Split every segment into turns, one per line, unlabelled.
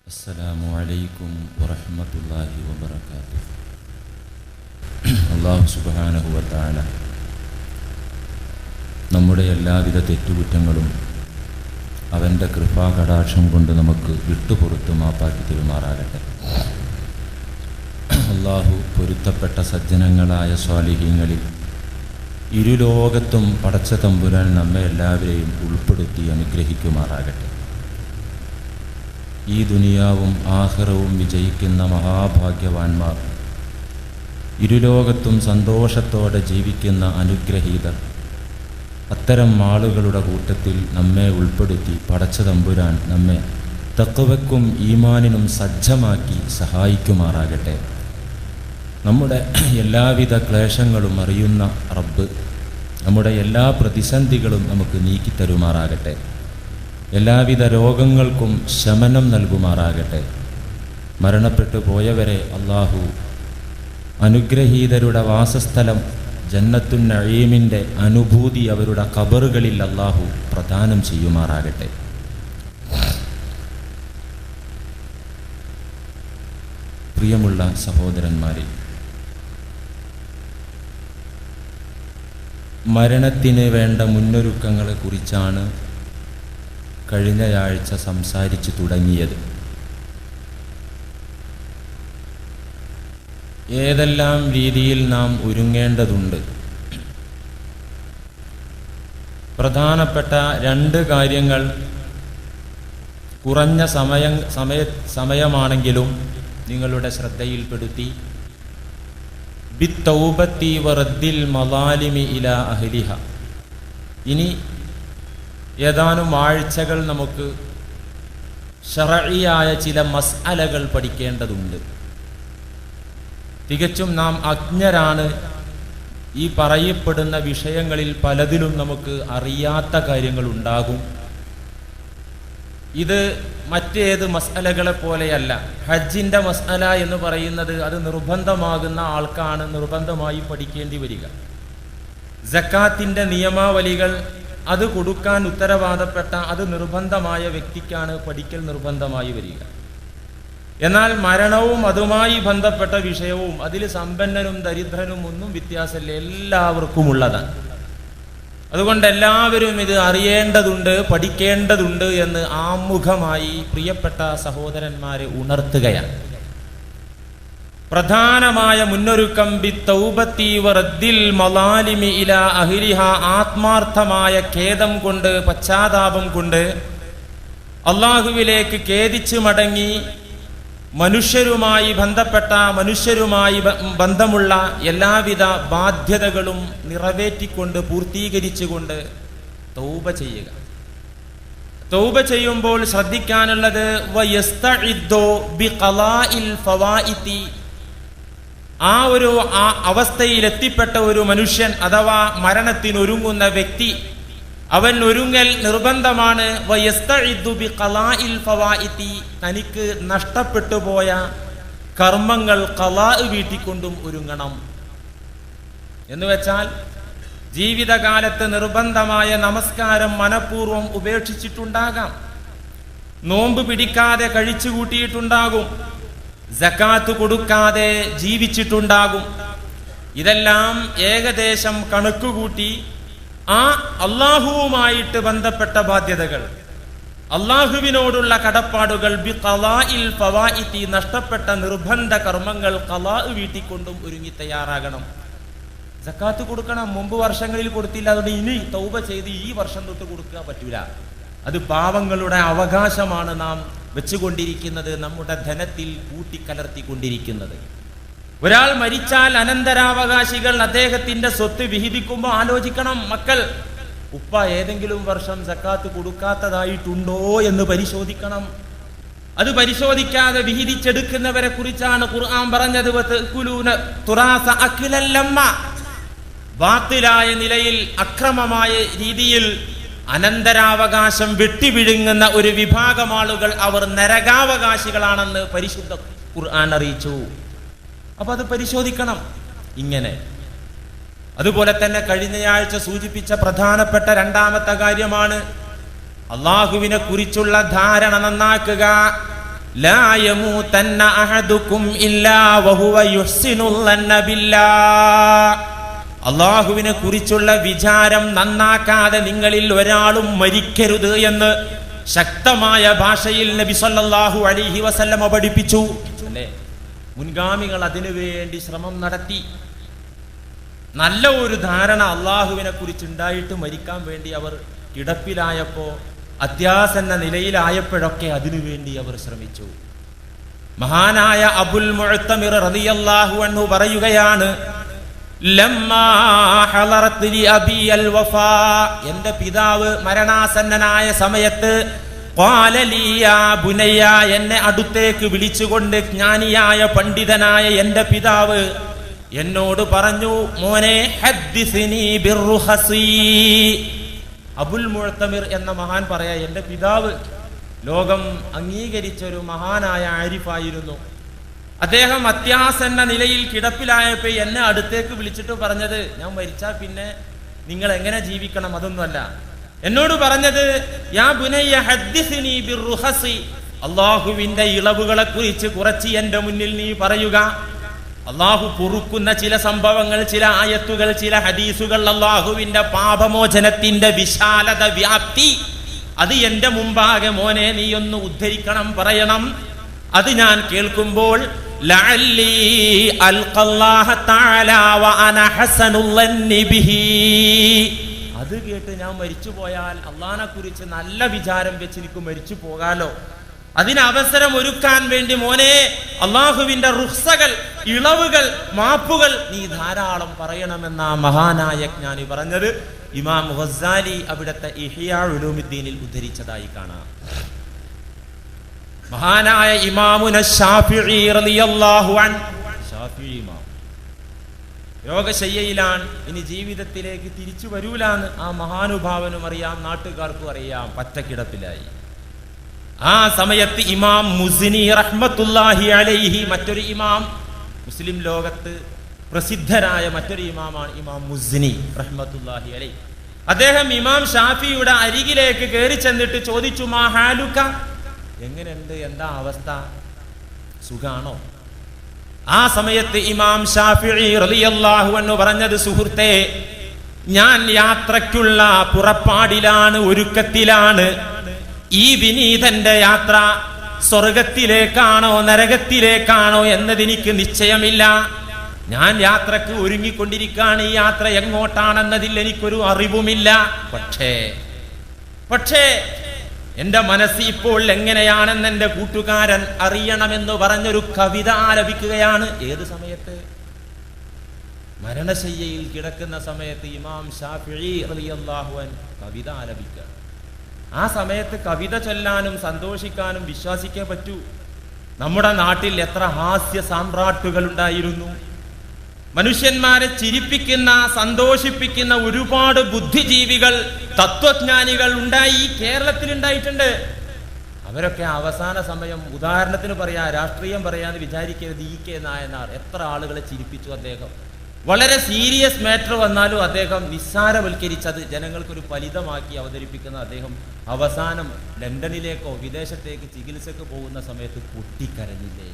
അസ്സലാമു അലൈക്കും വറഹ്മത്തുള്ളാഹി വബറകാതുഹു. അല്ലാഹു സുബ്ഹാനഹു വ തആല നമ്മുടെ എല്ലാവിധ തെറ്റുകുറ്റങ്ങളും അവൻ്റെ കൃപാകടാക്ഷം കൊണ്ട് നമുക്ക് വിട്ടുപുറത്ത് മാപ്പാക്കി തരുമാറാകട്ടെ. അല്ലാഹു പൊരുത്തപ്പെട്ട സജ്ജനങ്ങളായ സ്വാലിഹീങ്ങളിൽ ഇരുലോകത്തും പടച്ച തമ്പുരാൻ നമ്മെ എല്ലാവരെയും ഉൾപ്പെടുത്തി അനുഗ്രഹിക്കുമാറാകട്ടെ. ഈ ദുനിയാവും ആഖിറവും വിജയിക്കുന്ന മഹാഭാഗ്യവാന്മാർ, ഇരുലോകത്തും സന്തോഷത്തോടെ ജീവിക്കുന്ന അനുഗ്രഹീതർ, അത്തരം ആളുകളുടെ കൂട്ടത്തിൽ നമ്മെ ഉൾപ്പെടുത്തി പടച്ച തമ്പുരാൻ നമ്മെ തഖ്വയ്ക്കും ഈമാനിനും സജ്ജമാക്കി സഹായിക്കുമാറാകട്ടെ. നമ്മുടെ എല്ലാവിധ ക്ലേശങ്ങളും അറിയുന്ന റബ്ബ് നമ്മുടെ എല്ലാ പ്രതിസന്ധികളും നമുക്ക് നീക്കിത്തരുമാറാകട്ടെ. എല്ലാവിധ രോഗങ്ങൾക്കും ശമനം നൽകുമാറാകട്ടെ. മരണപ്പെട്ടു പോയവരെ അല്ലാഹു അനുഗ്രഹീതരുടെ വാസസ്ഥലം ജന്നത്തുൻ നഈമിൻ്റെ അനുഭൂതി അവരുടെ ഖബറുകളിൽ അല്ലാഹു പ്രദാനം ചെയ്യുമാറാകട്ടെ. പ്രിയമുള്ള സഹോദരന്മാരെ, മരണത്തിന് വേണ്ട മുന്നൊരുക്കങ്ങളെക്കുറിച്ചാണ് കഴിഞ്ഞയാഴ്ച സംസാരിച്ചു തുടങ്ങിയത്. ഏതെല്ലാം രീതിയിൽ നാം ഒരുങ്ങേണ്ടതുണ്ട്? പ്രധാനപ്പെട്ട രണ്ട് കാര്യങ്ങൾ കുറഞ്ഞ സമയമാണെങ്കിലും നിങ്ങളുടെ ശ്രദ്ധയിൽപ്പെടുത്തി. ബിത്തൗബത്തി വറദ്ദിൽ മളാലിമി ഇലാ അഹ്ലിഹ. ഇനി ഏതാനും ആഴ്ചകൾ നമുക്ക് ശർഈയായ ചില മസ്അലകൾ പഠിക്കേണ്ടതുണ്ട്. തികച്ചും നാം അജ്ഞരാണ്. ഈ പറയപ്പെടുന്ന വിഷയങ്ങളിൽ പലതിലും നമുക്ക് അറിയാത്ത കാര്യങ്ങളുണ്ടാകും. ഇത് മറ്റേത് മസ്അലകളെ പോലെയല്ല. ഹജ്ജിൻ്റെ മസ്അല എന്ന് പറയുന്നത് അത് നിർബന്ധമാകുന്ന ആൾക്കാണ് നിർബന്ധമായി പഠിക്കേണ്ടി വരിക. സക്കാത്തിൻ്റെ നിയമാവലികൾ അത് കൊടുക്കാൻ ഉത്തരവാദപ്പെട്ട അത് നിർബന്ധമായ വ്യക്തിക്കാണ് പഠിക്കൽ നിർബന്ധമായി വരിക. എന്നാൽ മരണവും അതുമായി ബന്ധപ്പെട്ട വിഷയവും അതിൽ സമ്പന്നനും ദരിദ്രനും ഒന്നും വ്യത്യാസമില്ല, എല്ലാവർക്കും ഉള്ളതാണ്. അതുകൊണ്ട് എല്ലാവരും ഇത് അറിയേണ്ടതുണ്ട്, പഠിക്കേണ്ടതുണ്ട് എന്ന് ആമുഖമായി പ്രിയപ്പെട്ട സഹോദരന്മാരെ ഉണർത്തുകയാണ്. പ്രധാനമായ മുന്നൊരുക്കം ബിത്തൗബത്തി വറദ്ദിൽ മളാലിമി ഇലാ അഹ്ലിഹ. ആത്മാർത്ഥമായ ഖേദം കൊണ്ട്, പശ്ചാത്താപം കൊണ്ട് അള്ളാഹുവിലേക്ക് ഖേദിച്ചു മടങ്ങി മനുഷ്യരുമായി ബന്ധമുള്ള എല്ലാവിധ ബാധ്യതകളും നിറവേറ്റിക്കൊണ്ട് പൂർത്തീകരിച്ചുകൊണ്ട് തൗബ ചെയ്യുക. തൗബ ചെയ്യുമ്പോൾ ശ്രദ്ധിക്കാനുള്ളത് വയസ്തഇദ്ദു ബിഖളാഇൽ ഫവാഇതി. ആ അവസ്ഥയിൽ എത്തിപ്പെട്ട ഒരു മനുഷ്യൻ അഥവാ മരണത്തിനൊരുങ്ങുന്ന വ്യക്തി, അവൻ ഒരുങ്ങൽ നിർബന്ധമാണ്. വയസ്തഇദ്ദു ബിഖളാഇൽ ഫവാഇതി. തനിക്ക് നഷ്ടപ്പെട്ടു പോയ കർമ്മങ്ങൾ ഖളാ വീട്ടിക്കൊണ്ടും ഒരുങ്ങണം. എന്ന് വെച്ചാൽ ജീവിതകാലത്ത് നിർബന്ധമായ നമസ്കാരം മനഃപൂർവ്വം ഉപേക്ഷിച്ചിട്ടുണ്ടാകാം, നോമ്പ് പിടിക്കാതെ കഴിച്ചു കൂട്ടിയിട്ടുണ്ടാകും, സക്കാത്ത് കൊടുക്കാതെ ജീവിച്ചിട്ടുണ്ടാകും. ഇതെല്ലാം ഏകദേശം കണക്കുകൂട്ടി ആ അള്ളാഹുവുമായിട്ട് ബന്ധപ്പെട്ട ബാധ്യതകൾ, അള്ളാഹുവിനോടുള്ള കടപ്പാടുകൾ ബിഖളാഇൽ ഫവാഇതി, നഷ്ടപ്പെട്ട നിർബന്ധ കർമ്മങ്ങൾ ഖളാ വീട്ടിക്കൊണ്ടും ഒരുങ്ങി തയ്യാറാകണം. സക്കാത്ത് കൊടുക്കണം, മുമ്പ് വർഷങ്ങളിൽ കൊടുത്തില്ല, അതുകൊണ്ട് ഇനി തൗബ ചെയ്ത് ഈ വർഷം തൊട്ട് കൊടുക്കാൻ പറ്റൂല. അത് പാവങ്ങളുടെ അവകാശമാണ് നാം വെച്ചുകൊണ്ടിരിക്കുന്നത്, നമ്മുടെ ധനത്തിൽ കൂട്ടിക്കലർത്തിക്കൊണ്ടിരിക്കുന്നത്. ഒരാൾ മരിച്ചാൽ അനന്തരാവകാശികൾ അദ്ദേഹത്തിന്റെ സ്വത്ത് വിഹിതിക്കുമ്പോൾ ആലോചിക്കണം, മക്കൾ ഉപ്പ ഏതെങ്കിലും വർഷം സക്കാത്ത് കൊടുക്കാത്തതായിട്ടുണ്ടോ എന്ന് പരിശോധിക്കണം. അത് പരിശോധിക്കാതെ വിഹിതിച്ചെടുക്കുന്നവരെ കുറിച്ചാണ് ഖുർആൻ പറഞ്ഞത്. ബാത്തിലായ നിലയിൽ, അക്രമമായ രീതിയിൽ അനന്തരാവകാശം വെട്ടിവിഴുങ്ങുന്ന ഒരു വിഭാഗം ആളുകൾ, അവർ നരകാവകാശികളാണെന്ന് പരിശുദ്ധ ഖുർആൻ അറിയിച്ചു. അപ്പൊ അത് പരിശോധിക്കണം. ഇങ്ങനെ അതുപോലെ തന്നെ കഴിഞ്ഞയാഴ്ച സൂചിപ്പിച്ച പ്രധാനപ്പെട്ട രണ്ടാമത്തെ കാര്യമാണ് അള്ളാഹുവിനെ കുറിച്ചുള്ള ധാരണ നന്നാക്കുക.
ലാ യമൂതന്ന അഹദുകും ഇല്ലാ വഹുവ യുഹ്സിനുല്ലന്ന ബില്ലാഹ്. അല്ലാഹുവിനെ കുറിച്ചുള്ള വിചാരം നന്നാക്കാതെ നിങ്ങളിൽ ഒരാളും മരിക്കരുത് എന്ന് ശക്തമായ ഭാഷയിൽ നബി സല്ലല്ലാഹു അലൈഹി വസല്ലമ പഠിപ്പിച്ചു. അല്ലേ, മുൻഗാമികൾ അതിനു വേണ്ടി ശ്രമം നടത്തി. നല്ല ഒരു ധാരണ അള്ളാഹുവിനെ കുറിച്ച് ഉണ്ടായിട്ട് മരിക്കാൻ വേണ്ടി അവർ കിടപ്പിലായപ്പോ, അത്യാസന്ന നിലയിലായപ്പോഴൊക്കെ അതിനുവേണ്ടി അവർ ശ്രമിച്ചു. മഹാനായ അബുൽ മുഅ്തമിർ റളിയല്ലാഹു അൻഹു പറയുകയാണ്, ലമ്മാ ഹളറത് ലി അബി അൽ വഫാ, എൻ്റെ പിതാവ് മരണാസന്നനായ സമയത്ത്, ഖാല ലി യാ ബുനയ്യ, എന്നെ അടുത്തേക്ക് വിളിച്ചുകൊണ്ട് ജ്ഞാനിയായ പണ്ഡിതനായ എൻ്റെ പിതാവ് എന്നോട് പറഞ്ഞു, മോനെ ഹദ്ദിസ്നി ബിർറുഹസി. അബുൽ മുഅ്തമിർ എന്ന മഹാൻ പറയാ, എൻ്റെ പിതാവ് ലോകം അംഗീകരിച്ചൊരു മഹാനായ ആരിഫായിരുന്നു. അദ്ദേഹം അത്യാസന്ന നിലയിൽ കിടപ്പിലായപ്പോ എന്നെ അടുത്തേക്ക് വിളിച്ചിട്ട് പറഞ്ഞത്, ഞാൻ മരിച്ചാൽ പിന്നെ നിങ്ങൾ എങ്ങനെ ജീവിക്കണം അതൊന്നുമല്ല. എന്നോട് പറഞ്ഞത്, യാ ബുനയ്യ ഹദ്ദിസ്നി ബിർറുഹസി, അല്ലാഹുവിന്റെ ഇളവുകളെ കുറിച്ച് കുറച്ച് എൻ്റെ മുന്നിൽ നീ പറയുക. അള്ളാഹു പൊറുക്കുന്ന ചില സംഭവങ്ങൾ, ചില ആയത്തുകൾ, ചില ഹദീസുകൾ, അള്ളാഹുവിന്റെ പാപമോചനത്തിന്റെ വിശാലത, വ്യാപ്തി, അത് എന്റെ മുമ്പാകെ മോനെ നീ ഒന്ന് ഉദ്ധരിക്കണം, പറയണം. അത് ഞാൻ കേൾക്കുമ്പോൾ ലഅല്ലി അൽഖല്ലാഹ തആല വ അന ഹസനുല്ലന്നി ബിഹി, അത് കേട്ട് ഞാൻ മരിച്ചു പോയാൽ അള്ളാഹിനെ കുറിച്ച് നല്ല വിചാരം വെച്ച് എനിക്ക് മരിച്ചു പോകാലോ. അതിന് അവസരം ഒരുക്കാൻ വേണ്ടി മോനെ അള്ളാഹുവിന്റെ റുഖ്സകൾ, ഇളവുകൾ, മാപ്പുകൾ നീ ധാരാളം പറയണമെന്ന മഹാനായ ജ്ഞാനി പറഞ്ഞത് ഇമാം ഗസ്സാലി അവിടുത്തെ ഇഹ്യാ ഉലൂമുദ്ദീനിൽ ഉദ്ധരിച്ചതായി കാണാം. മഹാനായ ഇമാമുന ശാഫിഈ റളിയല്ലാഹു അൻഹു, ശാഫിഈ ഇമാം രോഗശയ്യയിലാണ്, ഇനി ജീവിതത്തിലേക്ക് തിരിച്ചു വരൂലാന്ന് ആ മഹാനുഭാവനും അറിയാം, നാട്ടുകാർക്കും അറിയാം, പറ്റക്കിടപ്പിലായി. ആ സമയത്ത് ഇമാം മുസ്നി റഹ്മത്തുള്ളാഹി അലൈഹി, മറ്റൊരു ഇമാം, മുസ്ലിം ലോകത്ത് പ്രസിദ്ധരായ മറ്റൊരു ഇമാമാണ് ഇമാം മുസ്നി റഹ്മത്തുള്ളാഹി അലൈഹി. അദ്ദേഹം ഇമാം ഷാഫിയുടെ അരികിലേക്ക് കയറി ചെന്നിട്ട് ചോദിച്ചു, മാ ഹാലുക, എങ്ങനെയുണ്ട്, എന്താ അവസ്ഥ, സുഖാണോ? ആ സമയത്ത് ഇമാം ഷാഫിഈ റളിയല്ലാഹു അൻഹു പറഞ്ഞത്, സുഹൃത്തേ, ഞാൻ യാത്രയ്ക്കുള്ള പുറപ്പാടിലാണ്, ഒരുക്കത്തിലാണ്. ഈ വിനീതന്റെ യാത്ര സ്വർഗത്തിലേക്കാണോ നരകത്തിലേക്കാണോ എന്നതെനിക്ക് നിശ്ചയമില്ല. ഞാൻ യാത്രക്ക് ഒരുങ്ങിക്കൊണ്ടിരിക്കുകയാണ്. ഈ യാത്ര എങ്ങോട്ടാണെന്നതിൽ എനിക്കൊരു അറിവുമില്ല. പക്ഷേ എന്റെ മനസ്സ് ഇപ്പോൾ എങ്ങനെയാണെന്ന് എന്റെ കൂട്ടുകാരൻ അറിയണമെന്ന് പറഞ്ഞൊരു കവിത ആലപിക്കുകയാണ്. ഏത് സമയത്ത്? മരണശയ്യയിൽ കിടക്കുന്ന സമയത്ത് ഇമാം ഷാഫിഈ റളിയല്ലാഹു അൻഹു കവിത ആലപിക്കുക. ആ സമയത്ത് കവിത ചൊല്ലാനും സന്തോഷിക്കാനും വിശ്വാസിക്കേ പറ്റൂ. നമ്മുടെ നാട്ടിൽ എത്ര ഹാസ്യ സാമ്രാട്ടുകൾ ഉണ്ടായിരുന്നു. മനുഷ്യന്മാരെ ചിരിപ്പിക്കുന്ന, സന്തോഷിപ്പിക്കുന്ന ഒരുപാട് ബുദ്ധിജീവികൾ, തത്വജ്ഞാനികൾ ഉണ്ടായി, കേരളത്തിൽ ഉണ്ടായിട്ടുണ്ട്. അവരൊക്കെ അവസാന സമയം, ഉദാഹരണത്തിന് പറയാ, രാഷ്ട്രീയം പറയാന്ന് വിചാരിക്കരുത്, ഇ കെ നായനാർ എത്ര ആളുകളെ ചിരിപ്പിച്ചു. അദ്ദേഹം വളരെ സീരിയസ് മാറ്റർ വന്നാലും അദ്ദേഹം നിസ്സാരവൽക്കരിച്ചത് ജനങ്ങൾക്കൊരു ഫലിതമാക്കി അവതരിപ്പിക്കുന്ന അദ്ദേഹം അവസാനം ലണ്ടനിലേക്കോ വിദേശത്തേക്ക് ചികിത്സക്ക് പോകുന്ന സമയത്ത് പൊട്ടിക്കരഞ്ഞില്ലേ?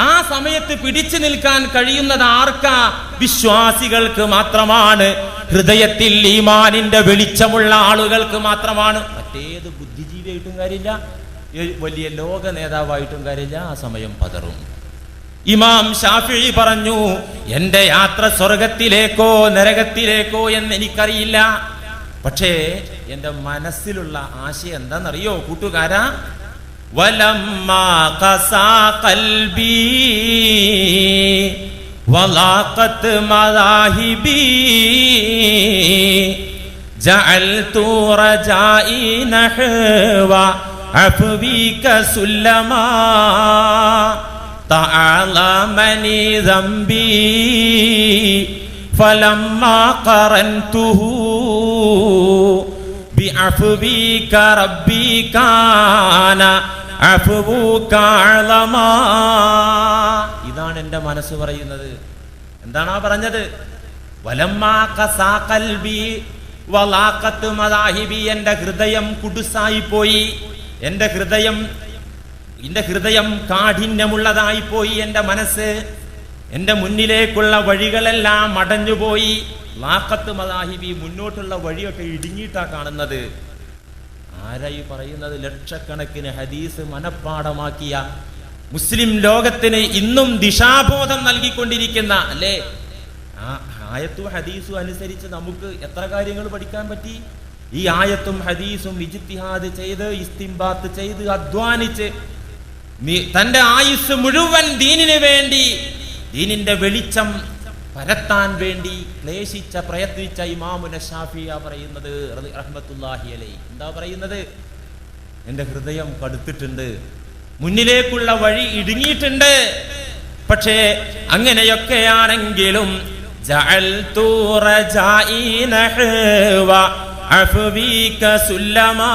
ആ സമയത്ത് പിടിച്ചു നിൽക്കാൻ കഴിയുന്നത് ആർക്കാ? വിശ്വാസികൾക്ക് മാത്രമാണ്. ഹൃദയത്തിൽ ഈമാനിന്റെ വെളിച്ചമുള്ള ആളുകൾക്ക് മാത്രമാണ്. മറ്റേത് ബുദ്ധിജീവിയായിട്ടും കാര്യമില്ല, വലിയ ലോക നേതാവായിട്ടും കാര്യമില്ല. ആ സമയം പതറും. ഇമാം ഷാഫിഈ പറഞ്ഞു, എന്റെ യാത്ര സ്വർഗത്തിലേക്കോ നരകത്തിലേക്കോ എന്ന് എനിക്കറിയില്ല. പക്ഷേ എന്റെ മനസ്സിലുള്ള ആശയം എന്താണെന്നറിയോ കൂട്ടുകാരാ? വലമ്മാ ഖസാ ഖൽബി വലാഖത് മദാഹിബി ജഅൽതു റജാഇ നഹ്വ അഫ്വിക സുല്ലമാ തഅലമനി ദംബി ഫലമ്മാ ഖറൻതുഹു ബിഅഫ്വിക റബ്ബി കാന അഫ്വുക അളമാ. ഇതാണ് എൻ്റെ മനസ്സ് പറയുന്നത്. എന്താണ് ആ പറഞ്ഞത്? വലമ്മാ ഖസാ ഖൽബി വലാഖത് മദാഹിബി, എൻ്റെ ഹൃദയം കുടുസായി പോയി. എൻ്റെ ഹൃദയം എന്റെ ഹൃദയം കാഠിന്യമുള്ളതായി പോയി, എന്റെ മനസ്സ്, എന്റെ മുന്നിലേക്കുള്ള വഴികളെല്ലാം അടഞ്ഞുപോയി. ലാഖത്ത് മദാഹിബി, മുന്നോട്ടുള്ള വഴിയൊക്കെ ഇടുങ്ങിയിട്ടാ കാണുന്നത്. ആരായി പറയുന്നത്? ലക്ഷക്കണക്കിന് ഹദീസ് മനഃപ്പാഠമാക്കിയ, മുസ്ലിം ലോകത്തിന് ഇന്നും ദിശാബോധം നൽകിക്കൊണ്ടിരിക്കുന്ന, അല്ലേ? ആ ആയത്തും ഹദീസും അനുസരിച്ച് നമുക്ക് എത്ര കാര്യങ്ങൾ പഠിക്കാൻ പറ്റി. ഈ ആയത്തും ഹദീസും ഇജ്തിഹാദ് ചെയ്ത്, ഇസ്തിംബാത്ത് ചെയ്ത്, അധ്വാനിച്ച് തന്റെ ആയുസ് മുഴുവൻ ദീനിന് വേണ്ടി, ദീനിന്റെ വെളിച്ചം പരത്താൻ വേണ്ടി ക്ലേശിച്ച, പ്രയത്നിച്ച ഇമാമുന ശാഫിഈ പറയുന്നത് റഹ്മത്തുള്ളാഹി അലൈഹി, എന്താ പറയുന്നത്? എന്റെ ഹൃദയം കടുത്തിട്ടുണ്ട്, മുന്നിലേക്കുള്ള വഴി ഇടുങ്ങിയിട്ടുണ്ട്. പക്ഷേ അങ്ങനെയൊക്കെയാണെങ്കിലും ജഅൽതു റജാഇ നഹ്വ അഫ്വീക സുല്ലമാ,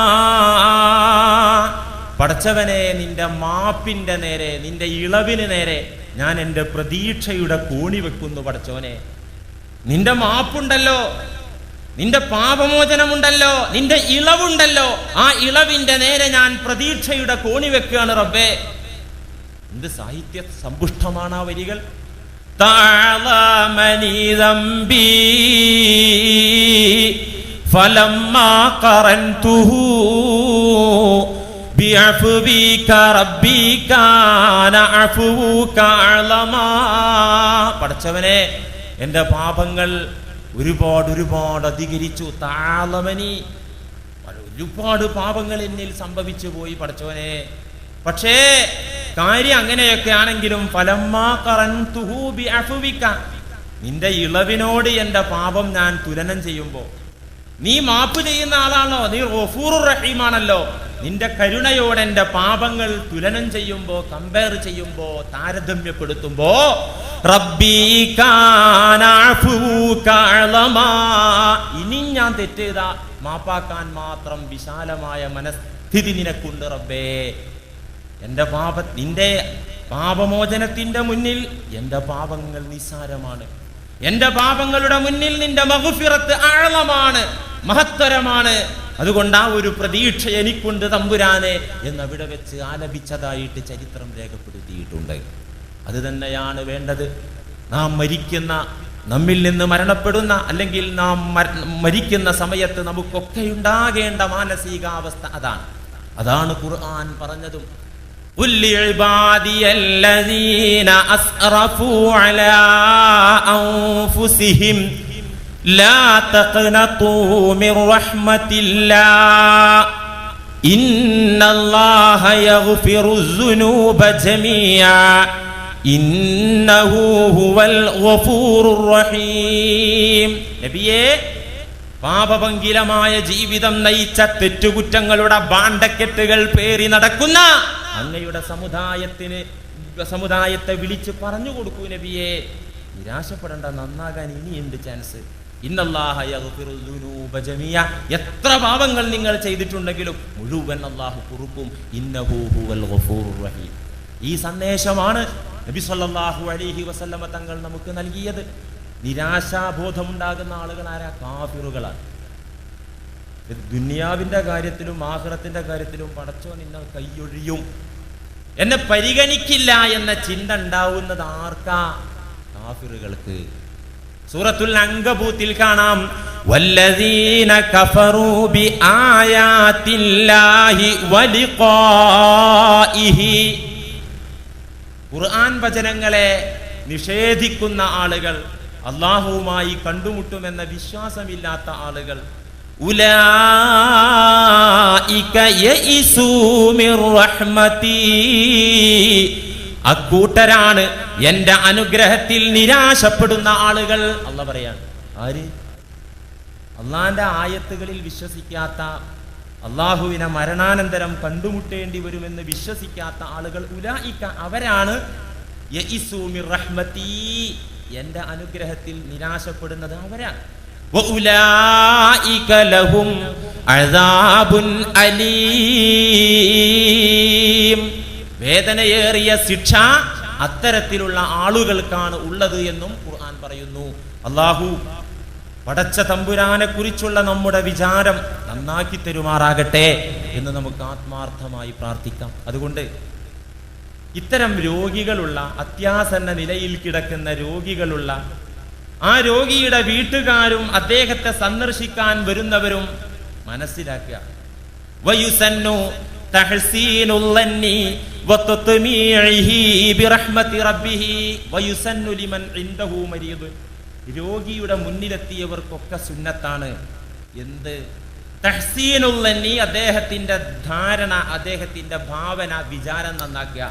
പടച്ചവനെ നിന്റെ മാപ്പിന്റെ നേരെ, നിന്റെ ഇളവിന് നേരെ ഞാൻ എൻ്റെ പ്രതീക്ഷയുടെ കോണി വെക്കുന്നു. പടച്ചവനെ, നിന്റെ മാപ്പുണ്ടല്ലോ, നിന്റെ പാപമോചനമുണ്ടല്ലോ, നിന്റെ ഇളവുണ്ടല്ലോ, ആ ഇളവിന്റെ നേരെ ഞാൻ പ്രതീക്ഷയുടെ കോണി വെക്കുകയാണ് റബ്ബേ. എന്ത് സാഹിത്യ സമ്പുഷ്ടമാണ് ആ വരികൾ. തഅളമനി ദംബി ഫലമ്മാ ഖറൻതുഹു ബിഅഫ്വിക റബ്ബി കാന അഫ്വുക അളമാ. പടച്ചവനെ, എൻ്റെ പാപങ്ങൾ ഒരുപാട് അധികരിച്ചു. താളമനി, ഒരുപാട് പാപങ്ങൾ എന്നിൽ സംഭവിച്ചു പോയി പടച്ചവനെ. പക്ഷേ കാര്യം അങ്ങനെയൊക്കെ ആണെങ്കിലും ഫലമ്മാ ഖറൻതുഹു ബിഅഫ്വിക, നിന്റെ ഇളവിനോട് എൻ്റെ പാപം ഞാൻ തുലനം ചെയ്യുമ്പോൾ, നീ മാപ്പ് ചെയ്യുന്ന ആളാണോ, നീ ഗഫൂറുർ റഹീമാണല്ലോ, നിന്റെ കരുണയോടെ എൻ്റെ പാപങ്ങൾ തുലനം ചെയ്യുമ്പോ, കമ്പയർ ചെയ്യുമ്പോ, താരതമ്യപ്പെടുത്തുമ്പോ, റബ്ബി കാന അഫ്വുക അളമാ, ഇനി ഞാൻ തെറ്റ് ചെയ്താ മാപ്പാക്കാൻ മാത്രം വിശാലമായ മനസ്ഥിതി നിനക്കുണ്ട് റബ്ബേ. എൻ്റെ നിന്റെ പാപമോചനത്തിന്റെ മുന്നിൽ എൻ്റെ പാപങ്ങൾ നിസ്സാരമാണ്. എൻ്റെ പാപങ്ങളുടെ മുന്നിൽ നിന്റെ മഗ്ഫിറത്ത് അഅളമാണ്, മഹത്തരമാണ്. അതുകൊണ്ട് ആ ഒരു പ്രതീക്ഷ എനിക്കുണ്ട് തമ്പുരാനെ എന്നവിടെ വെച്ച് ആലപിച്ചതായിട്ട് ചരിത്രം രേഖപ്പെടുത്തിയിട്ടുണ്ട്. അത് തന്നെയാണ് വേണ്ടത്. നാം മരിക്കുന്ന, നമ്മിൽ നിന്ന് മരണപ്പെടുന്ന, അല്ലെങ്കിൽ നാം മരിക്കുന്ന സമയത്ത് നമുക്കൊക്കെ ഉണ്ടാകേണ്ട മാനസികാവസ്ഥ അതാണ് ഖുർആൻ പറഞ്ഞതും. ഖുൽ ലിഇബാദിയല്ലദീന അസ്റഫൂ അലാ അൻഫുസിഹിം ലാ തഖ്നതൂ മിർ റഹ്മത്തില്ലാഹ് ഇന്നല്ലാഹ യഗ്ഫിറുസ്സുനൂബ ജമീഅ ഇന്നഹു ഹുവൽ ഗഫൂറുർ റഹീം. നബിയേ, പാപഭംഗിലമായ ജീവിതം നയിച്ച, തെറ്റുകുറ്റങ്ങളുടെ ബാണ്ടക്കെട്ടുകൾ പേറി നടക്കുന്ന അങ്ങയുടെ സമുദായത്തെ വിളിച്ച് പറഞ്ഞു കൊടുക്കൂ നബിയേ, നിരാശപ്പെടേണ്ട, നന്നാകാൻ ഇനിയുണ്ട് ചാൻസ്. ഇന്നല്ലാഹ യഗ്ഫിറുസ്സുനൂബ ജമീഅ, എത്ര പാപങ്ങൾ നിങ്ങൾ ചെയ്തിട്ടുണ്ടെങ്കിലും മുഴുവൻ അല്ലാഹു പൊറുക്കും. ഇന്നഹു ഹുവൽ ഗഫൂറുർ റഹീം. ഈ സന്ദേശമാണ് നബി സല്ലല്ലാഹു അലൈഹി വസല്ലമ തങ്ങൾ നമുക്ക് നൽകിയത്. നിരാശാബോധമുണ്ടാകുന്ന ആളുകൾ ആരാ? കാഫിറുകളാണ്. ദുനിയാവിന്റെ കാര്യത്തിലും ആഖിറത്തിന്റെ കാര്യത്തിലും പടച്ചോ നിന്നെ കൈയൊഴിയും, എന്നെ പരിഗണിക്കില്ല എന്ന ചിന്ത ഉണ്ടാവുന്നത് ആർക്കാ? കാഫിറുകൾക്ക്. സൂറത്തുൽ അൻകബൂത്തിൽ കാണാം, വല്ലദീന കഫറൂ ബിആയാതില്ലാഹി വലിഖാഇഹി. ഖുർആൻ വചനങ്ങളെ നിഷേധിക്കുന്ന ആളുകൾ, അല്ലാഹുവുമായി കണ്ടുമുട്ടുമെന്ന വിശ്വാസമില്ലാത്ത ആളുകൾ, ഉലൈക യഇസൂ മിർ റഹ്മതി, അക്കൂട്ടരാണ് എന്റെ അനുഗ്രഹത്തിൽ നിരാശപ്പെടുന്ന ആളുകൾ. അല്ലാഹ് പറയാണ്, ആര്? അള്ളാന്റെ ആയത്തുകളിൽ വിശ്വസിക്കാത്ത, അള്ളാഹുവിനെ മരണാനന്തരം കണ്ടുമുട്ടേണ്ടി വരുമെന്ന് വിശ്വസിക്കാത്ത ആളുകൾ, ഉലൈക അവരാണ് യഇസൂ മിർ റഹ്മതി, എന്റെ അനുഗ്രഹത്തിൽ നിരാശപ്പെടുന്നത് അവരാണ്. വഉലൈക ലഹും അദാബുൻ അലീം, വേദനയേറിയ ശിക്ഷ അത്തരത്തിലുള്ള ആളുകൾക്കാണ് ഉള്ളത് എന്നും ഖുർആൻ പറയുന്നു. അല്ലാഹു പടച്ച തമ്പുരാനെ കുറിച്ചുള്ള നമ്മുടെ വിചാരം നന്നാക്കി തരുമാറാകട്ടെ എന്ന് നമുക്ക് ആത്മാർത്ഥമായി പ്രാർത്ഥിക്കാം. അതുകൊണ്ട് ഇത്തരം രോഗികളുള്ള, അത്യാസന്ന നിലയിൽ കിടക്കുന്ന രോഗികളുള്ള ആ രോഗിയുടെ വീട്ടുകാരും അദ്ദേഹത്തെ സന്ദർശിക്കാൻ വരുന്നവരും മനസ്സിലാക്കുക, വയുസന്നു തഹ്സീനുൽ ലന്നി വതത്മീഇഹി ബിറഹ്മതി റബ്ബിഹി വയുസന്നു ലിമൻ ഇൻദഹു മരീദ്. രോഗിയുടെ മുന്നിലെത്തിയവർക്കൊക്കെ സുന്നത്താണ് എന്ത്? തഹ്സീനുൽ ലന്നി, അദ്ദേഹത്തിന്റെ ധാരണ, അദ്ദേഹത്തിന്റെ ഭാവന, വിചാരം നന്നാക്കുക.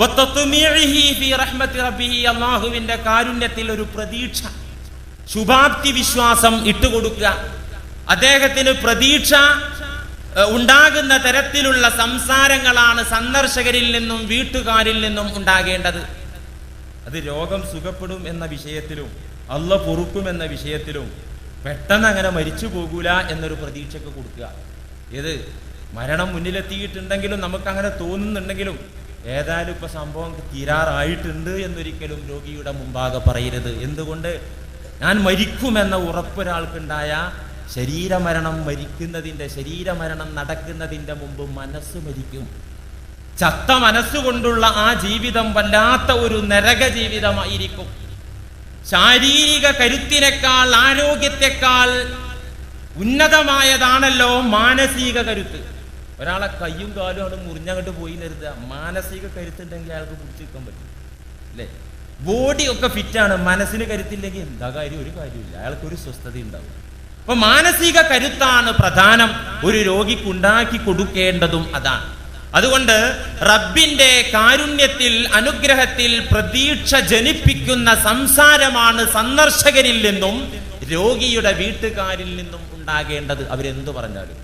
വതത്മീഇഹി ഫി റഹ്മതി റബ്ബിഹി, അല്ലാഹുവിന്റെ കാരുണ്യത്തിൽ ഒരു പ്രതീക്ഷ, ശുഭാപ്തി വിശ്വാസം ഇട്ടുകൊടുക്കുക. അദ്ദേഹത്തിന് പ്രതീക്ഷ ഉണ്ടാകുന്ന തരത്തിലുള്ള സംസാരങ്ങളാണ് സന്ദർശകരിൽ നിന്നും വീട്ടുകാരിൽ നിന്നും ഉണ്ടാകേണ്ടത്. അത് രോഗം സുഖപ്പെടും എന്ന വിഷയത്തിലും അല്ലാഹ് പൊറുക്കും എന്ന വിഷയത്തിലും പെട്ടെന്ന് അങ്ങനെ മരിച്ചു പോകൂല എന്നൊരു പ്രതീക്ഷയ്ക്ക് കൊടുക്കുക. ഏത് മരണം മുന്നിലെത്തിയിട്ടുണ്ടെങ്കിലും നമുക്കങ്ങനെ തോന്നുന്നുണ്ടെങ്കിലും ഏതായാലും ഇപ്പൊ സംഭവം തീരാറായിട്ടുണ്ട് എന്നൊരിക്കലും രോഗിയുടെ മുമ്പാകെ പറയരുത്. എന്തുകൊണ്ട്? ഞാൻ മരിക്കുമെന്ന ഉറപ്പൊരാൾക്കുണ്ടായ ശരീരമരണം നടക്കുന്നതിന്റെ മുമ്പ് മനസ്സ് മരിക്കും. ചത്ത മനസ്സുകൊണ്ടുള്ള ആ ജീവിതം വല്ലാത്ത ഒരു നരക ജീവിതമായിരിക്കും. ശാരീരിക കരുത്തിനേക്കാൾ, ആരോഗ്യത്തെക്കാൾ ഉന്നതമായതാണല്ലോ മാനസിക കരുത്ത്. ഒരാളെ കയ്യും കാലും അവിടെ മുറിഞ്ഞങ്ങോട്ട് പോയി കരുതുക, മാനസിക കരുത്തുണ്ടെങ്കിൽ അയാൾക്ക് പിടിച്ചിരിക്കാൻ പറ്റും അല്ലേ? ബോഡി ഒക്കെ ഫിറ്റാണ്, മനസ്സിന് കരുത്തില്ലെങ്കിൽ എന്താ കാര്യം? ഒരു കാര്യമില്ല, അയാൾക്കൊരു സ്വസ്ഥത ഉണ്ടാവും. അപ്പൊ മാനസിക കരുത്താണ് പ്രധാനം, ഒരു രോഗിക്ക് ഉണ്ടാക്കി കൊടുക്കേണ്ടതും അതാണ്. അതുകൊണ്ട് റബ്ബിന്റെ കാരുണ്യത്തിൽ, അനുഗ്രഹത്തിൽ പ്രതീക്ഷ ജനിപ്പിക്കുന്ന സംസാരമാണ് സന്ദർശകരിൽ നിന്നും രോഗിയുടെ വീട്ടുകാരിൽ നിന്നും ഉണ്ടാകേണ്ടത്. അവരെന്തു പറഞ്ഞാലും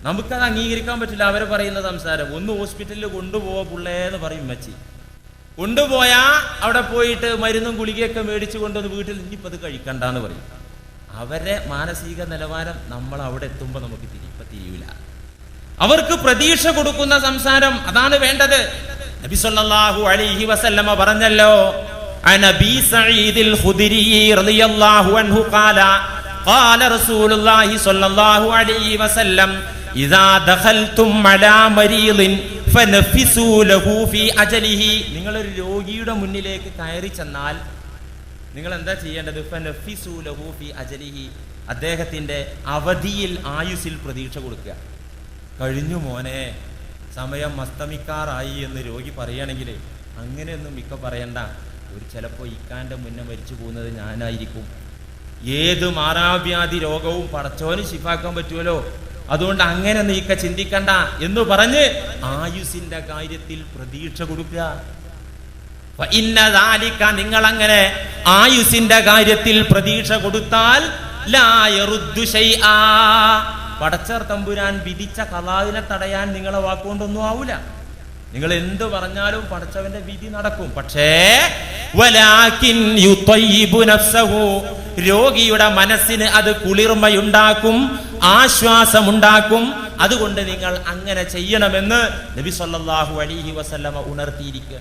നമുക്കത് അംഗീകരിക്കാൻ പറ്റില്ല. അവരെ പറയുന്ന സംസാരം, ഒന്ന് ഹോസ്പിറ്റലിൽ കൊണ്ടുപോവാ പുള്ളേന്ന് പറയും മച്ചി, കൊണ്ടുപോയാ അവിടെ പോയിട്ട് മരുന്നും ഗുളികയൊക്കെ മേടിച്ചു കൊണ്ടുവന്ന് വീട്ടിൽ ഇനിയിപ്പോൾ അത് കഴിക്കണ്ടെന്ന് പറയും. അവരെ മാനസിക നിലവാരം നമ്മൾ അവിടെ എത്തുമ്പോൾ നമുക്ക് തിരിയൂല. അവർക്ക് പ്രതീക്ഷ കൊടുക്കുന്ന സംസാരം അതാണ് വേണ്ടത്. നബി സല്ലല്ലാഹു അലൈഹി വസല്ലമ പറഞ്ഞല്ലോ, അനബി സഈദിൽ ഖുദരി റളിയല്ലാഹു അൻഹു ഖാല ഖാല റസൂലുള്ളാഹി സ്വല്ലല്ലാഹു അലൈഹി വസല്ലം ഇദാ ദഖൽതും അലാ മരീദിൻ ഫനഫിസൂ ലഹു ഫീ അജലിഹി. നിങ്ങൾ ഒരു രോഗിയുടെ മുന്നിലേക്ക് കയറി ചെന്നാൽ നിങ്ങൾ എന്താ ചെയ്യേണ്ടത്? ഫനഫിസൂ ലഹു ഫീ അജലിഹി, അദ്ദേഹത്തിന്റെ അവധിയിൽ, ആയുസ്സിൽ പ്രതീക്ഷ കൊടുക്കുക. കഴിഞ്ഞു മോനെ, സമയം അസ്തമിക്കാറായി എന്ന് രോഗി പറയുകയാണെങ്കിൽ അങ്ങനെയൊന്നും മിക്ക പറയണ്ട. ഒരു ചിലപ്പോൾ ഇക്കാന്റെ മുന്നേ മരിച്ചു പോകുന്നത് ഞാനായിരിക്കും. ഏത് മാറാവ്യാധി രോഗവും പടച്ചോന് ശിഫാക്കാൻ പറ്റുമല്ലോ, അതുകൊണ്ട് അങ്ങനെ നീക്ക ചിന്തിക്കണ്ട എന്ന് പറഞ്ഞ് ആയുസിന്റെ കാര്യത്തിൽ പ്രതീക്ഷ കൊടുക്കുക. നിങ്ങൾ അങ്ങനെ ആയുസിന്റെ കാര്യത്തിൽ പ്രതീക്ഷ കൊടുത്താൽ പടച്ചർ തമ്പുരാൻ വിധിച്ച ഖളാഇനെ തടയാൻ നിങ്ങളെ വാക്കുകൊണ്ടൊന്നും ആവൂല. നിങ്ങൾ എന്ത് പറഞ്ഞാലും പടച്ചവന്റെ വിധി നടക്കും. പക്ഷേ വലാകിൻ യുതയ്യിബു നഫ്സഹു, രോഗിയുടെ മനസ്സിന് അത് കുളിർമയുണ്ടാക്കും, ആശ്വാസമുണ്ടാക്കും. അതുകൊണ്ട് നിങ്ങൾ അങ്ങനെ ചെയ്യണമെന്ന് നബി സല്ലല്ലാഹു അലൈഹി വസല്ലമ ഉണർത്തിയിരിക്കുക.